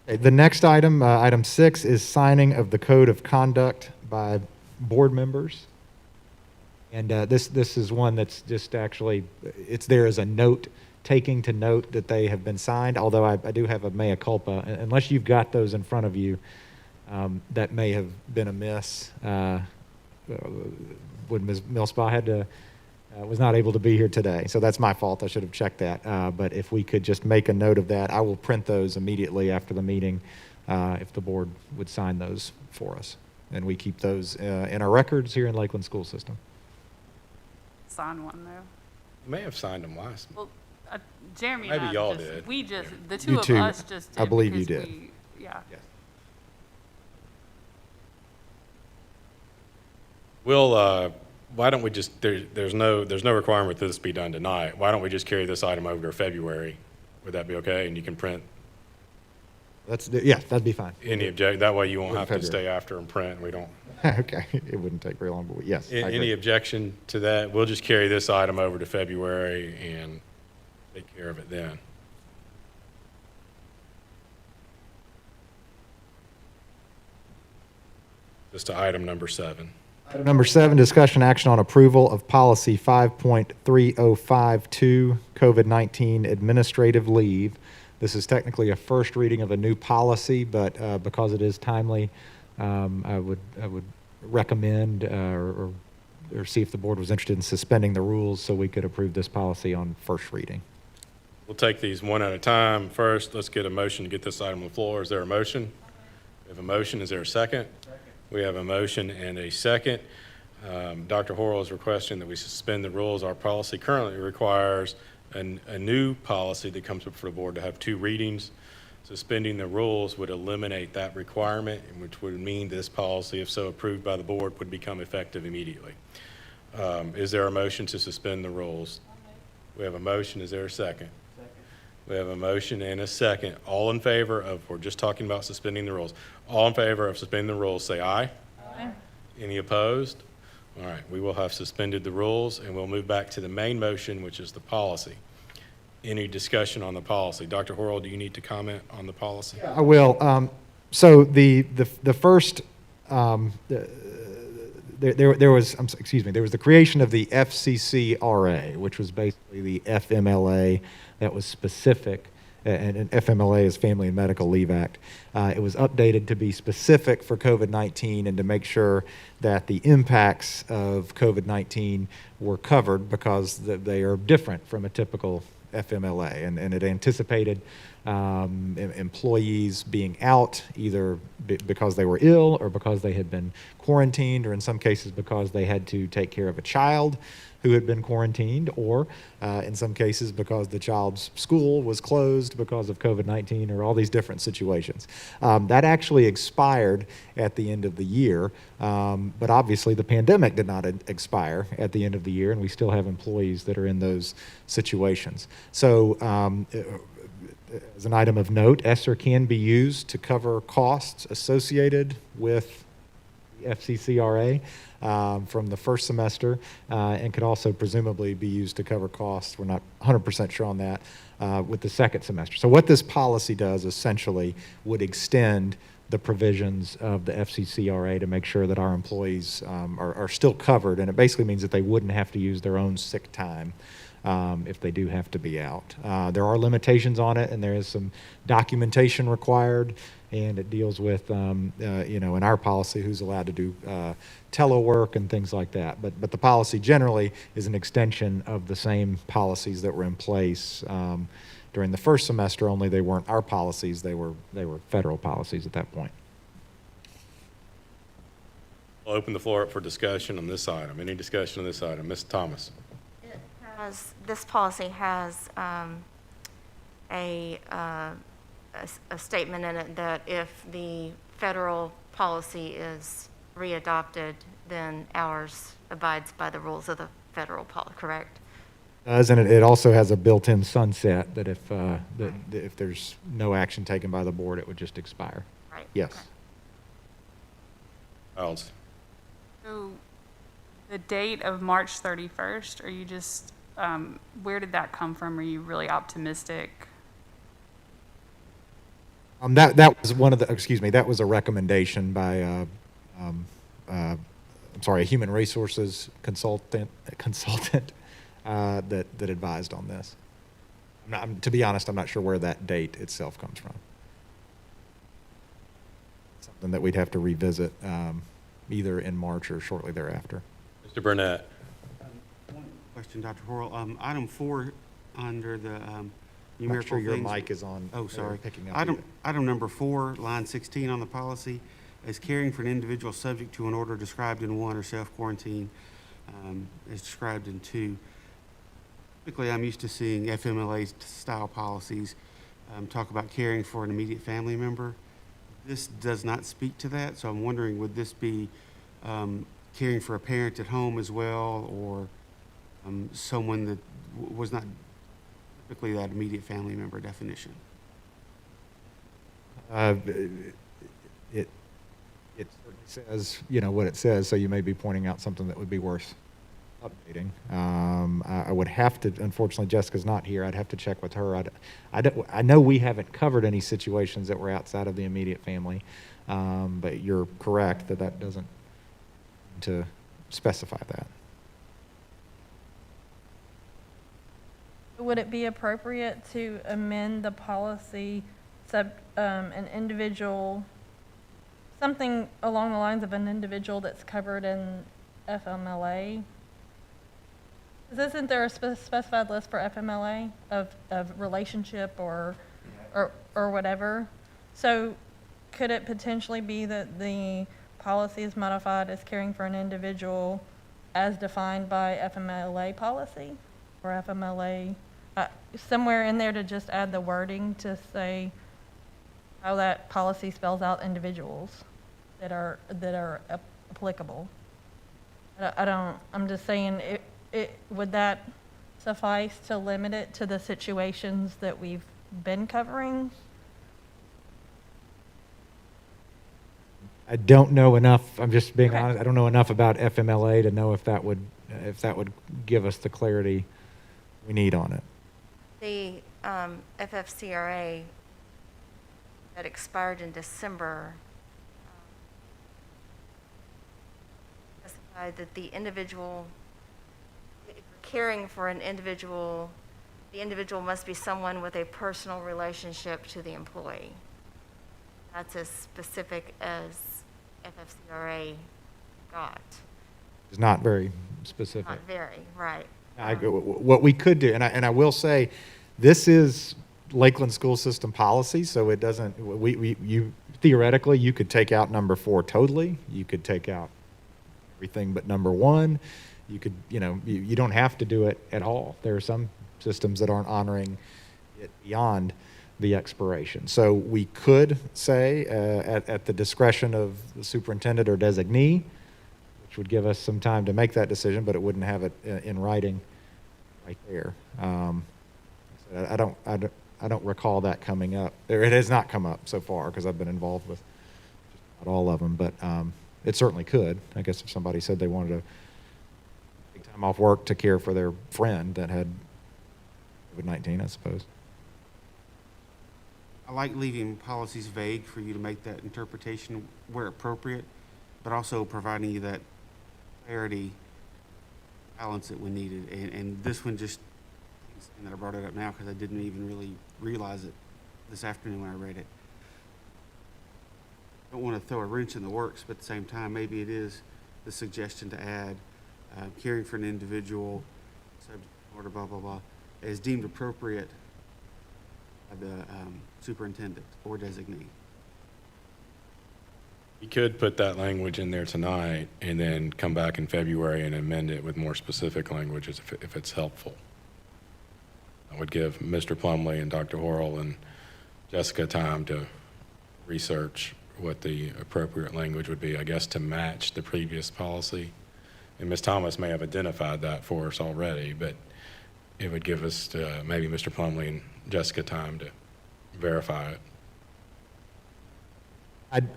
Okay, the next item, item 6, is signing of the code of conduct by board members. And this is one that's just actually, it's there as a note, taking to note that they have been signed, although I do have a mea culpa. Unless you've got those in front of you, that may have been amiss. When Ms. Millspaugh was not able to be here today. So that's my fault. I should have checked that. But if we could just make a note of that, I will print those immediately after the meeting, if the board would sign those for us. And we keep those in our records here in Lakeland School System. Sign one, though. You may have signed them last. Well, Jeremy and Maybe I y'all just, did. we just, the You two of two. us just did. I believe you because did. Yeah. We'll, why don't we just, there's no requirement that this be done tonight. Why don't we just carry this item over to February? Would that be okay? And you can print Yeah, that'd be fine. any object, that way you won't In have to February. stay after and print. We don't. Okay, it wouldn't take very long, but yes, I Any agree. objection to that? We'll just carry this item over to February and take care of it then. Just to item number 7. Item number 7, discussion action on approval of policy 5.3052, COVID-19 administrative leave. This is technically a first reading of a new policy, but because it is timely, I would recommend or see if the board was interested in suspending the rules so we could approve this policy on first reading. We'll take these one at a time. First, let's get a motion to get this item on the floor. Is there a motion? We have a motion. Is there a second? We have a motion and a second. Dr. Horrell is requesting that we suspend the rules. Our policy currently requires a new policy that comes before the board to have 2 readings. Suspending the rules would eliminate that requirement, which would mean this policy, if so approved by the board, would become effective immediately. Is there a motion to suspend the rules? We have a motion. Is there a second? We have a motion and a second. All in favor of, we're just talking about suspending the rules. All in favor of suspending the rules, say aye. Aye. Any opposed? All right, we will have suspended the rules, and we'll move back to the main motion, which is the policy. Any discussion on the policy? Dr. Horrell, do you need to comment on the policy? I will. So the first, there was, excuse me, there was the creation of the FCCRA, which was basically the FMLA that was specific, and FMLA is Family and Medical Leave Act. It was updated to be specific for COVID-19 and to make sure that the impacts of COVID-19 were covered because they are different from a typical FMLA, and it anticipated employees being out either because they were ill or because they had been quarantined, or in some cases because they had to take care of a child who had been quarantined, or in some cases because the child's school was closed because of COVID-19, or all these different situations. That actually expired at the end of the year, but obviously the pandemic did not expire at the end of the year, and we still have employees that are in those situations. So as an item of note, ESSER can be used to cover costs associated with the FCCRA from the first semester, and could also presumably be used to cover costs, we're not 100% sure on that, with the second semester. So what this policy does essentially would extend the provisions of the FCCRA to make sure that our employees are still covered, and it basically means that they wouldn't have to use their own sick time if they do have to be out. There are limitations on it, and there is some documentation required, and it deals with, you know, in our policy, who's allowed to do telework and things like that. But the policy generally is an extension of the same policies that were in place during the first semester, only they weren't our policies, they were federal policies at that point. I'll open the floor up for discussion on this item. Any discussion on this item? Ms. Thomas? This policy has a statement in it that if the federal policy is readopted, then ours abides by the rules of the federal policy, correct? Does, and it also has a built-in sunset that if there's no action taken by the board, it would just expire. Right. Yes. Okay. Childs? So the date of March 31st, are you just, where did that come from? Are you really optimistic? That was one of the, excuse me, that was a recommendation by, I'm sorry, a human resources consultant that advised on this. To be honest, I'm not sure where that date itself comes from. Something that we'd have to revisit either in March or shortly thereafter. Mr. Burnett? One question, Dr. Horrell. Item 4 under the I'm numerical not sure your things. mic is on. Oh, sorry. Picking up. Item number 4, line 16 on the policy, is caring for an individual subject to an order described in 1 or self-quarantine is described in 2. Typically, I'm used to seeing FMLA-style policies talk about caring for an immediate family member. This does not speak to that, so I'm wondering, would this be caring for a parent at home as well, or someone that was not typically that immediate family member definition? It says, you know, what it says, so you may be pointing out something that would be worth updating. I would have to, unfortunately, Jessica's not here. I'd have to check with her. I know we haven't covered any situations that were outside of the immediate family, but you're correct that doesn't to specify that. Would it be appropriate to amend the policy, an individual, something along the lines of an individual that's covered in FMLA? Isn't there a specified list for FMLA of relationship or whatever? So could it potentially be that the policy is modified as caring for an individual as defined by FMLA policy or FMLA, somewhere in there to just add the wording to say how that policy spells out individuals that are applicable. I'm just saying, would that suffice to limit it to the situations that we've been covering? I don't know enough, I'm just being Okay. honest, I don't know enough about FMLA to know if that would give us the clarity we need on it. The FFCRA that expired in December specified that the individual, if you're caring for an individual, the individual must be someone with a personal relationship to the employee. That's as specific as FFCRA got. It's not very specific. Not very, right. What we could do, and I will say, this is Lakeland School System policy, so it doesn't, you theoretically, you could take out number 4 totally. You could take out everything but number 1. You could, you don't have to do it at all. There are some systems that aren't honoring it beyond the expiration. So we could say at the discretion of the superintendent or designee, which would give us some time to make that decision, but it wouldn't have it in writing right there. I don't recall that coming up. It has not come up so far because I've been involved with just about all of them, but it certainly could. I guess if somebody said they wanted to take time off work to care for their friend that had COVID-19, I suppose. I like leaving policies vague for you to make that interpretation where appropriate, but also providing you that clarity, balance that we needed. And this one just, and that I brought it up now because I didn't even really realize it this afternoon when I read it. I don't want to throw a wrench in the works, but at the same time, maybe it is the suggestion to add caring for an individual, subject to order, blah, blah, blah, as deemed appropriate by the superintendent or designee. You could put that language in there tonight and then come back in February and amend it with more specific languages if it's helpful. I would give Mr. Plumley and Dr. Horrell and Jessica time to research what the appropriate language would be, I guess, to match the previous policy. And Ms. Thomas may have identified that for us already, but it would give us maybe Mr. Plumley and Jessica time to verify it.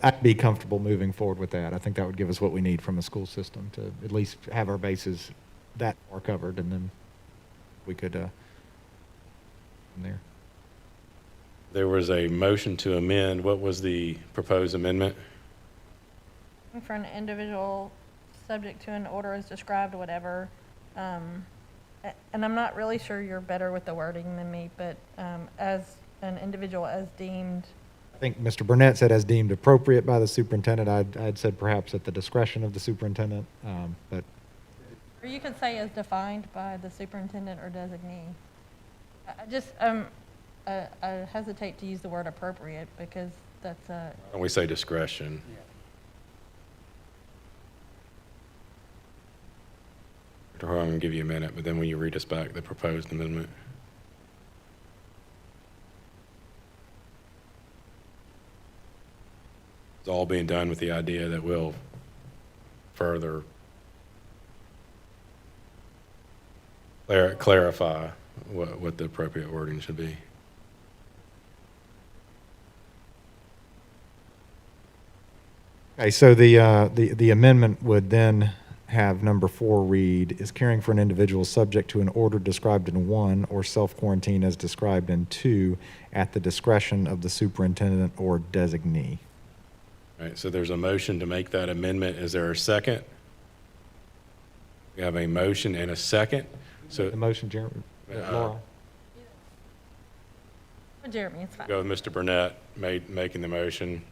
I'd be comfortable moving forward with that. I think that would give us what we need from a school system to at least have our bases that far covered, and then we could from there. There was a motion to amend. What was the proposed amendment? For an individual subject to an order as described, whatever. And I'm not really sure you're better with the wording than me, but as an individual as deemed. I think Mr. Burnett said as deemed appropriate by the superintendent. I'd said perhaps at the discretion of the superintendent, but. Or you could say as defined by the superintendent or designee. I hesitate to use the word appropriate because that's a. Why don't we say discretion? Dr. Horrell, I'm going to give you a minute, but then when you read us back the proposed amendment. It's all being done with the idea that we'll further clarify what the appropriate wording should be. Okay, so the amendment would then have number 4 read, is caring for an individual subject to an order described in 1 or self-quarantine as described in 2 at the discretion of the superintendent or designee. All right, so there's a motion to make that amendment. Is there a second? We have a motion and a second. So The motion, Jeremy, Laura? Jeremy, it's fine. go with Mr. Burnett making the motion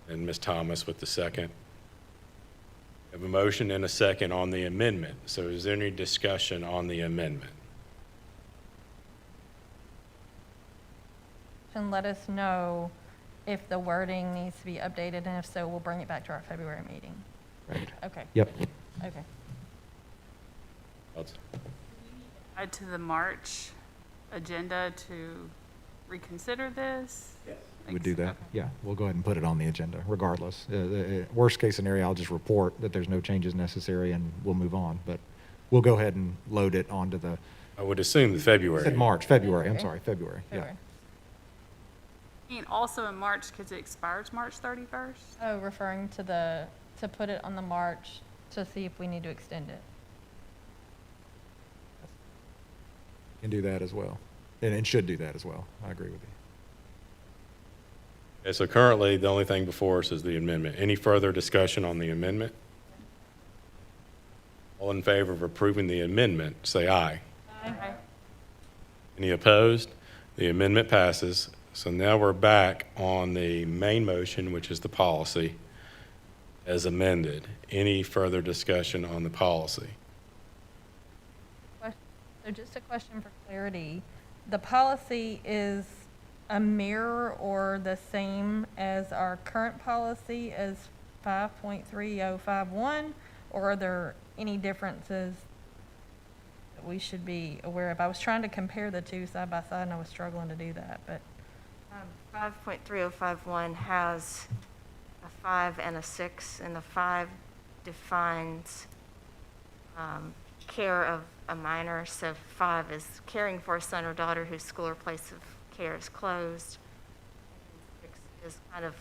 and Ms. Thomas with the second. We have a motion and a second on the amendment. So is there any discussion on the amendment? And let us know if the wording needs to be updated, and if so, we'll bring it back to our February meeting. Right. Okay, Yep. okay. Add to the March agenda to reconsider this? Yes. Would do that. Yeah, we'll go ahead and put it on the agenda regardless. Worst case scenario, I'll just report that there's no changes necessary and we'll move on. But we'll go ahead and load it onto the, I would assume the I February. said March, February, I'm sorry, February, yeah. February. And also in March, because it expires March 31st? Oh, referring to to put it on the March to see if we need to extend it. Can do that as well. And should do that as well. I agree with you. Okay, so currently, the only thing before us is the amendment. Any further discussion on the amendment? All in favor of approving the amendment, say aye. Aye. Any opposed? The amendment passes. So now we're back on the main motion, which is the policy as amended. Any further discussion on the policy? So just a question for clarity. The policy is a mirror or the same as our current policy as 5.3051? Or are there any differences that we should be aware of? I was trying to compare the two side by side and I was struggling to do that, but 5.3051 has a 5 and a 6, and the 5 defines care of a minor. So 5 is caring for a son or daughter whose school or place of care is closed. 6 is kind of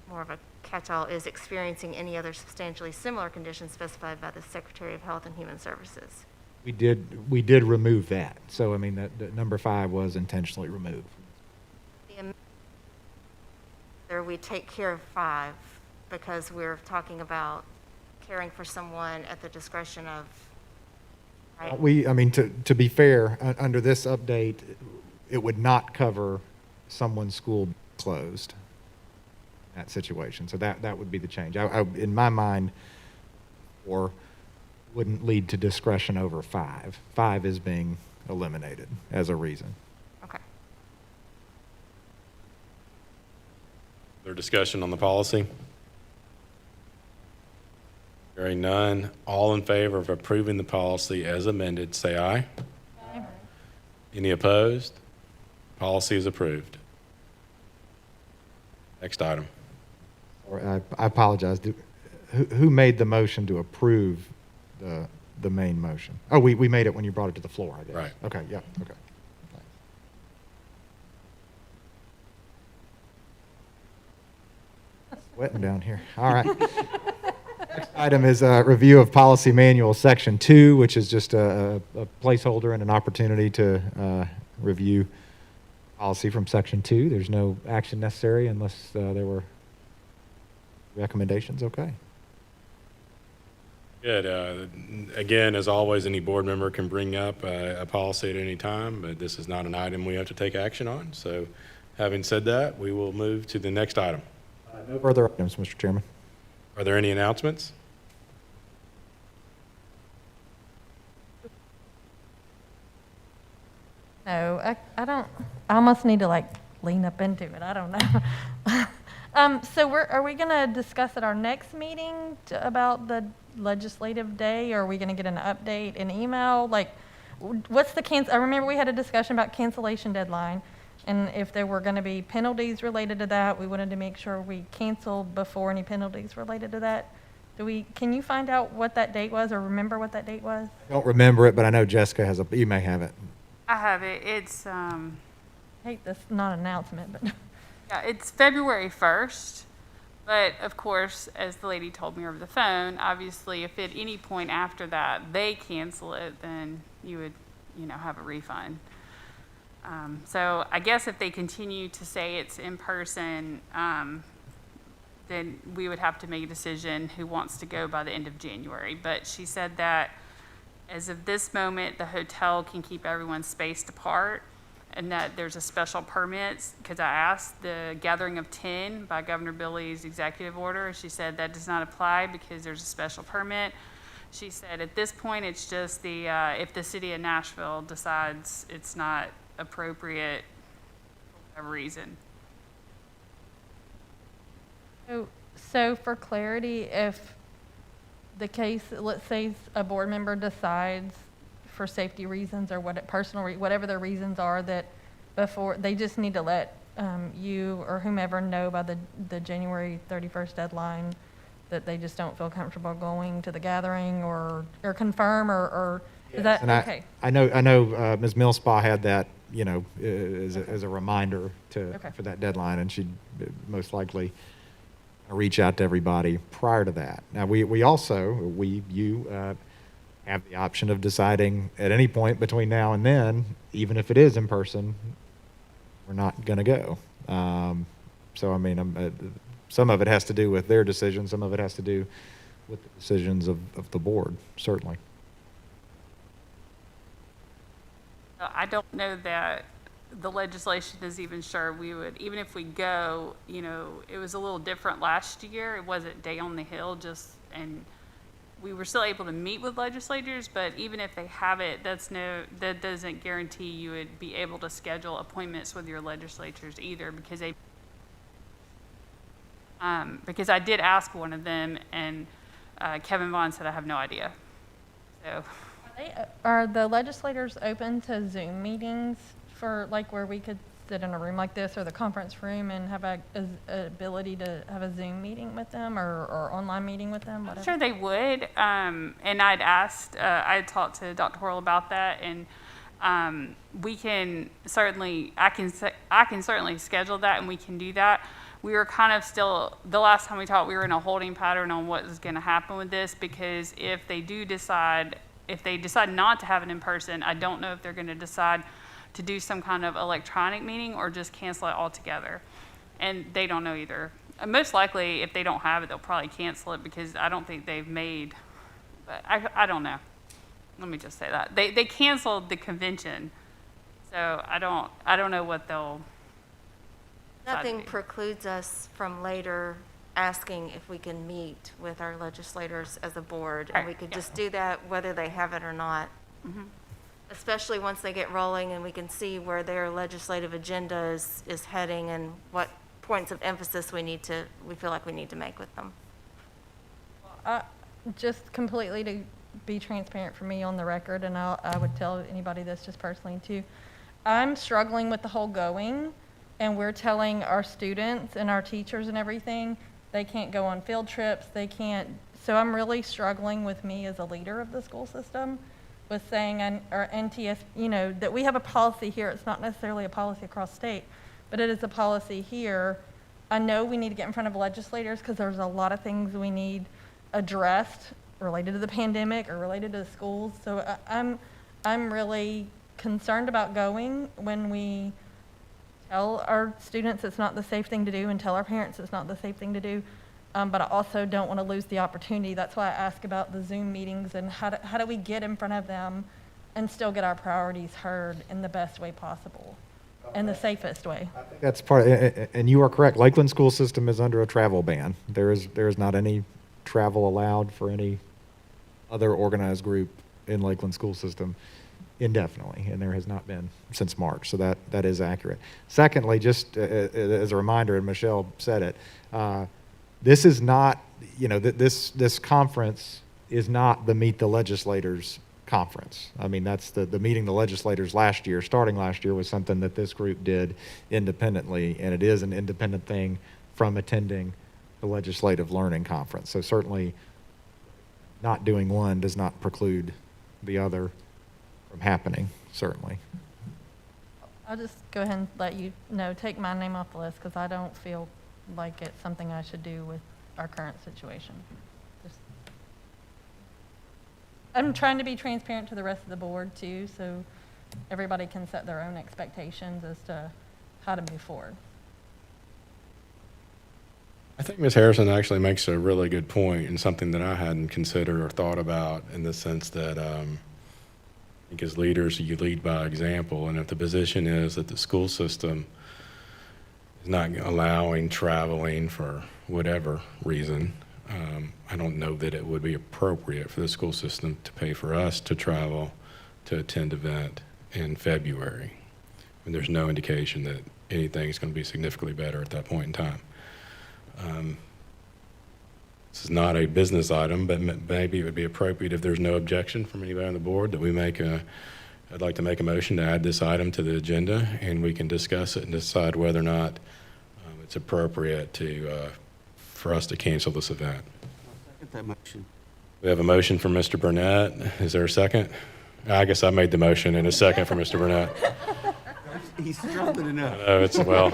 more of a catch-all, is experiencing any other substantially similar condition specified by the Secretary of Health and Human Services. We did remove that. So, I mean, that number 5 was intentionally removed. There we take care of 5 because we're talking about caring for someone at the discretion of, right? I mean, to be fair, under this update, it would not cover someone's school closed, that situation. So that would be the change. In my mind, or wouldn't lead to discretion over 5. 5 is being eliminated as a reason. Okay. Further discussion on the policy? Hearing none. All in favor of approving the policy as amended, say aye. Aye. Any opposed? Policy is approved. Next item. Or I apologize. Who made the motion to approve the main motion? Oh, we made it when you brought it to the floor, I guess. Right. Okay, yeah, okay. Sweating down here. All right. Next item is a review of policy manual, section 2, which is just a placeholder and an opportunity to review policy from section 2. There's no action necessary unless there were recommendations. Okay. Good. Again, as always, any board member can bring up a policy at any time, but this is not an item we have to take action on. So having said that, we will move to the next item. No further items, Mr. Chairman. Are there any announcements? no, I don't, I almost need to like lean up into it. I don't know. So are we going to discuss at our next meeting about the legislative day? Or are we going to get an update, an email? Like, what's I remember we had a discussion about cancellation deadline. And if there were going to be penalties related to that, we wanted to make sure we canceled before any penalties related to that. Can you find out what that date was or remember what that date was? I don't remember it, but I know Jessica has you may have it. I have it. It's, I hate this, not an announcement, but yeah, it's February 1st. But of course, as the lady told me over the phone, obviously if at any point after that they cancel it, then you would, have a refund. So I guess if they continue to say it's in person, then we would have to make a decision who wants to go by the end of January. But she said that as of this moment, the hotel can keep everyone spaced apart and that there's a special permit, because I asked the gathering of 10 by Governor Billy's executive order. She said that does not apply because there's a special permit. She said at this point, it's just if the city of Nashville decides it's not appropriate for whatever reason. So for clarity, if the case, let's say a board member decides for safety reasons or whatever their reasons are, that before, they just need to let you or whomever know by the January 31st deadline that they just don't feel comfortable going to the gathering or confirm, or is that, And okay? I know Ms. Millspaw had that, you know, as a reminder Okay. for that deadline, and she'd most likely reach out to everybody prior to that. Now, you have the option of deciding at any point between now and then, even if it is in person, we're not going to go. So, I mean, some of it has to do with their decision, some of it has to do with the decisions of the board, certainly. I don't know that the legislation is even sure we would, even if we go, you know, it was a little different last year. It wasn't day on the hill, and we were still able to meet with legislators, but even if they have it, that doesn't guarantee you would be able to schedule appointments with your legislators either, because I did ask one of them, and Kevin Vaughn said, I have no idea. So. Are the legislators open to Zoom meetings for, like, where we could sit in a room like this or the conference room and have a ability to have a Zoom meeting with them or online meeting with them, whatever? I'm sure they would. And I'd asked, I had talked to Dr. Horrell about that, and we can certainly, I can certainly schedule that, and we can do that. We were kind of still, the last time we talked, we were in a holding pattern on what was going to happen with this, because if they decide not to have it in person, I don't know if they're going to decide to do some kind of electronic meeting or just cancel it altogether. And they don't know either. Most likely, if they don't have it, they'll probably cancel it, because I don't think they've made, but I don't know. Let me just say that. They canceled the convention, so I don't know what they'll decide to Nothing do. precludes us from later asking if we can meet with our legislators as a board. And we Right, could yeah. just do that whether they have it or not. Especially once they get rolling and we can see where their legislative agenda is heading and what points of emphasis we feel like we need to make with them. Just completely to be transparent for me on the record, and I would tell anybody this just personally too. I'm struggling with the whole going, and we're telling our students and our teachers and everything, they can't go on field trips, they can't. So I'm really struggling with me as a leader of the school system with saying, or NTS, you know, that we have a policy here. It's not necessarily a policy across state, but it is a policy here. I know we need to get in front of legislators because there's a lot of things we need addressed related to the pandemic or related to the schools. So I'm really concerned about going when we tell our students it's not the safe thing to do and tell our parents it's not the safe thing to do. But I also don't want to lose the opportunity. That's why I ask about the Zoom meetings and how do we get in front of them and still get our priorities heard in the best way possible, in the safest way. That's part, and you are correct. Lakeland school system is under a travel ban. There is not any travel allowed for any other organized group in Lakeland school system indefinitely, and there has not been since March. So that is accurate. Secondly, just as a reminder, and Michelle said it, this is not, you know, this conference is not the Meet the Legislators conference. I mean, that's the Meeting the Legislators starting last year, was something that this group did independently, and it is an independent thing from attending the Legislative Learning Conference. So certainly not doing one does not preclude the other from happening, certainly. I'll just go ahead and let you know, take my name off the list because I don't feel like it's something I should do with our current situation. I'm trying to be transparent to the rest of the board too, so everybody can set their own expectations as to how to move forward. I think Ms. Harrison actually makes a really good point, and something that I hadn't considered or thought about, in the sense that I think as leaders, you lead by example. And if the position is that the school system is not allowing traveling for whatever reason, I don't know that it would be appropriate for the school system to pay for us to travel to attend an event in February, when there's no indication that anything is going to be significantly better at that point in time. this is not a business item, but maybe it would be appropriate if there's no objection from anybody on the board that we make I'd like to make a motion to add this item to the agenda, and we can discuss it and decide whether or not it's appropriate for us to cancel this event. Second that motion. We have a motion from Mr. Burnett. Is there a second? I guess I made the motion and a second for Mr. Burnett. He's struggling enough. Oh, it's, well,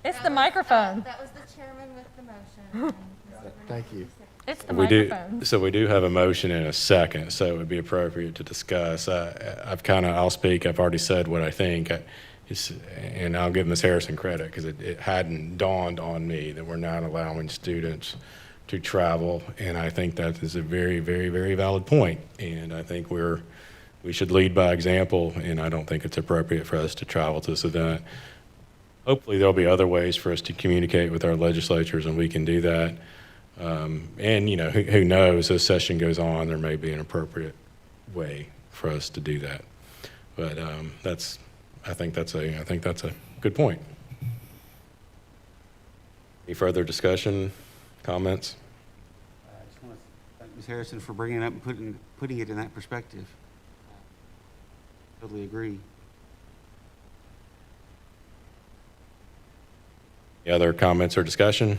It's the microphone. That was the chairman with the motion. Thank you. It's the we do, microphone. so we do have a motion and a second, so it would be appropriate to discuss. I'll speak, I've already said what I think. And I'll give Ms. Harrison credit because it hadn't dawned on me that we're not allowing students to travel. And I think that is a very, very, very valid point. And I think we should lead by example, and I don't think it's appropriate for us to travel to this event. Hopefully there'll be other ways for us to communicate with our legislatures, and we can do that. And, you know, who knows, as session goes on, there may be an appropriate way for us to do that. But I think that's a good point. Any further discussion, comments? I just want to thank Ms. Harrison for bringing it up and putting it in that perspective. Totally agree. Any other comments or discussion?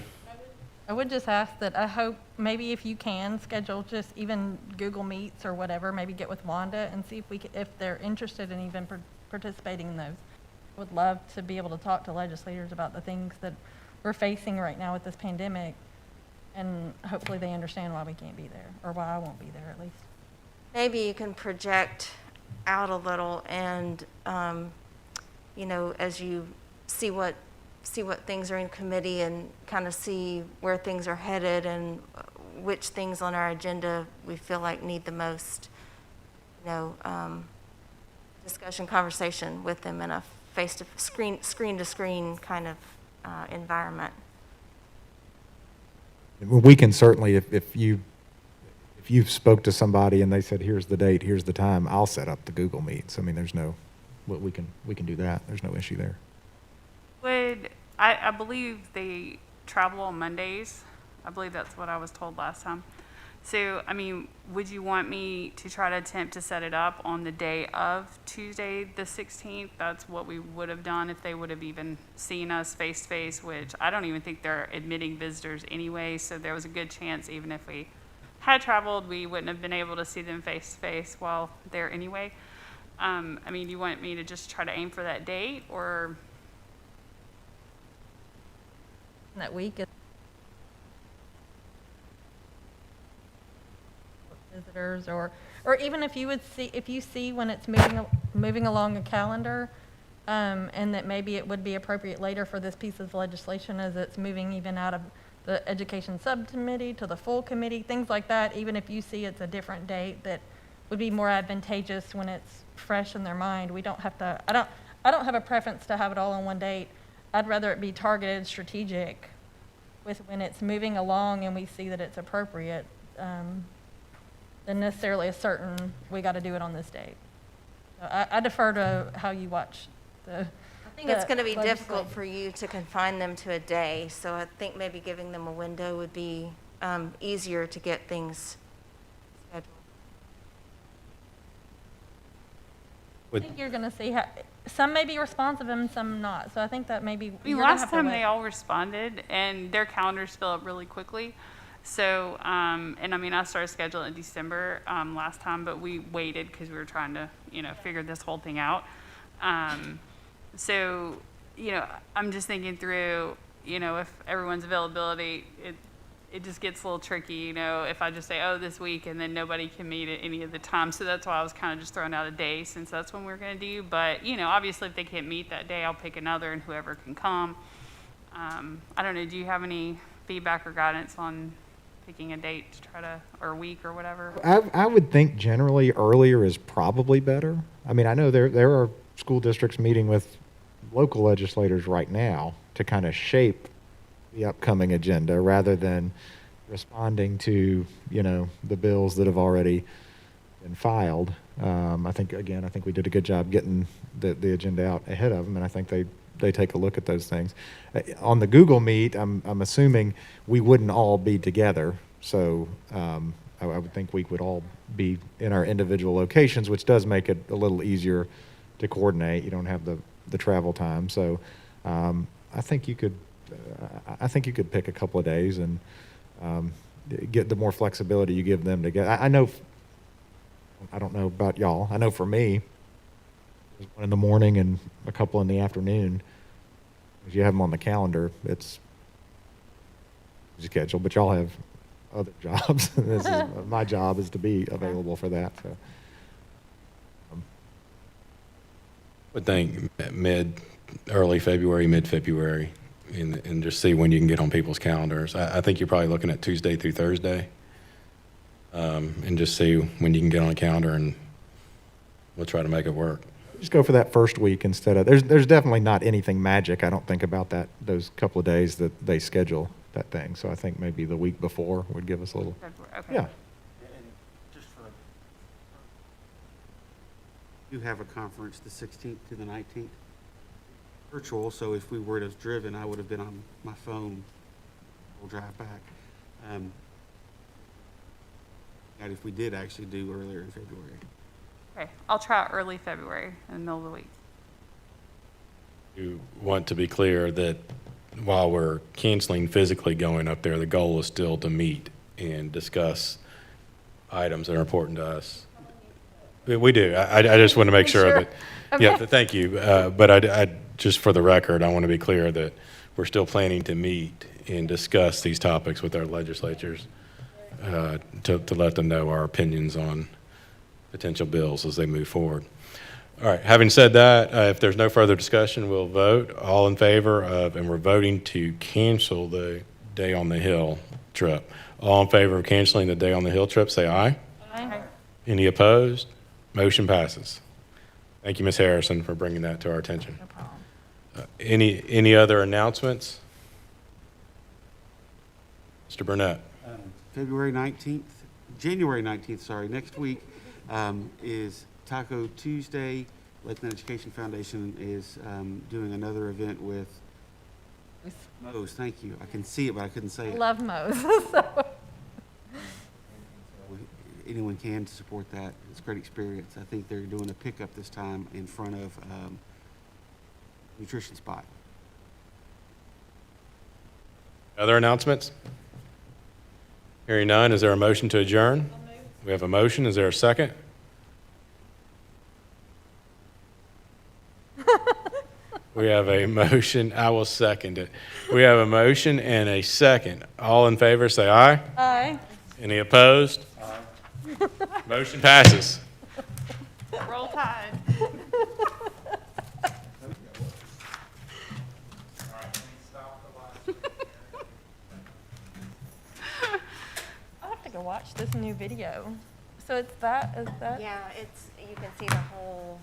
I would just ask that I hope maybe if you can schedule just even Google Meets or whatever, maybe get with Wanda and see if they're interested in even participating in those. Would love to be able to talk to legislators about the things that we're facing right now with this pandemic, and hopefully they understand why we can't be there, or why I won't be there at least. Maybe you can project out a little and, you know, as you see what things are in committee and kind of see where things are headed and which things on our agenda we feel like need the most, you know, discussion, conversation with them in a screen-to-screen kind of environment. We can certainly, if you spoke to somebody and they said, here's the date, here's the time, I'll set up the Google Meets. I mean, we can do that. There's no issue there. I believe they travel on Mondays. I believe that's what I was told last time. So, I mean, would you want me to try to attempt to set it up on the day of Tuesday, the 16th? That's what we would have done if they would have even seen us face to face, which I don't even think they're admitting visitors anyway. So there was a good chance, even if we had traveled, we wouldn't have been able to see them face to face while there anyway. I mean, do you want me to just try to aim for that date, or? That week is visitors, or even if you see when it's moving along a calendar, and that maybe it would be appropriate later for this piece of legislation as it's moving even out of the education subcommittee to the full committee, things like that. Even if you see it's a different date that would be more advantageous when it's fresh in their mind, we don't have to. I don't have a preference to have it all on one date. I'd rather it be targeted, strategic, with when it's moving along and we see that it's appropriate, than necessarily a certain, we got to do it on this date. So I defer to how you watch the. I think it's going to be difficult for you to confine them to a day, so I think maybe giving them a window would be easier to get things scheduled. I think you're going to see how, some may be responsive and some not, so I think that maybe. I mean, last time they all responded, and their calendars fill up really quickly. So, and I mean, I started scheduling in December last time, but we waited because we were trying to, you know, figure this whole thing out. So, you know, I'm just thinking through, you know, if everyone's availability, it just gets a little tricky, you know, if I just say, oh, this week, and then nobody can meet at any of the times. So that's why I was kind of just throwing out a day, since that's when we're going to do. But, you know, obviously if they can't meet that day, I'll pick another, and whoever can come. I don't know, do you have any feedback or guidance on picking a date to try to, or a week or whatever? I would think generally earlier is probably better. I mean, I know there are school districts meeting with local legislators right now to kind of shape the upcoming agenda rather than responding to, you know, the bills that have already been filed. I think we did a good job getting the agenda out ahead of them, and I think they they take a look at those things. On the Google Meet, I'm assuming we wouldn't all be together, so I would think we would all be in our individual locations, which does make it a little easier to coordinate. You don't have the travel time, so I think you could pick a couple of days and get the more flexibility you give them to get. I know. I don't know about y'all. I know for me, there's one in the morning and a couple in the afternoon. If you have them on the calendar, it's scheduled, but y'all have other jobs. My job is to be available for that. So. I think early February, mid-February, and just see when you can get on people's calendars. I think you're probably looking at Tuesday through Thursday, and just see when you can get on a calendar, and we'll try to make it work. Just go for that first week instead of, there's definitely not anything magic, I don't think, about those couple of days that they schedule that thing. So I think maybe the week before would give us a little, February, okay. yeah. And just for, you have a conference the 16th to the 19th, virtual, so if we were to have driven, I would have been on my phone. We'll drive back. And if we did actually do earlier in February. Okay, I'll try early February in the middle of the week. You want to be clear that while we're canceling physically going up there, the goal is still to meet and discuss items that are important to us. We do. I just want to make sure that, yeah, Okay. thank you. But I just for the record, I want to be clear that we're still planning to meet and discuss these topics with our legislatures to let them know our opinions on potential bills as they move forward. All right, having said that, if there's no further discussion, we'll vote. All in favor of, and we're voting to cancel the Day on the Hill trip. All in favor of canceling the Day on the Hill trip, say aye. Aye. Any opposed? Motion passes. Thank you, Ms. Harrison, for bringing that to our attention. No problem. Any other announcements? Mr. Burnett. January 19th, sorry, next week is Taco Tuesday. Lakeland Education Foundation is doing another event with Moe's. Thank you. I can see it, but I couldn't say it. Love Moe's. So, Anyone can support that. It's a great experience. I think they're doing a pickup this time in front of Nutrition Spot. Other announcements? Hearing none, is there a motion to adjourn? We have a motion. Is there a second? We have a motion. I will second it. We have a motion and a second. All in favor, say aye. aye. Any opposed? Motion passes. Roll Tide. I'll have to go watch this new video. So it's that, is that? Yeah, you can see the whole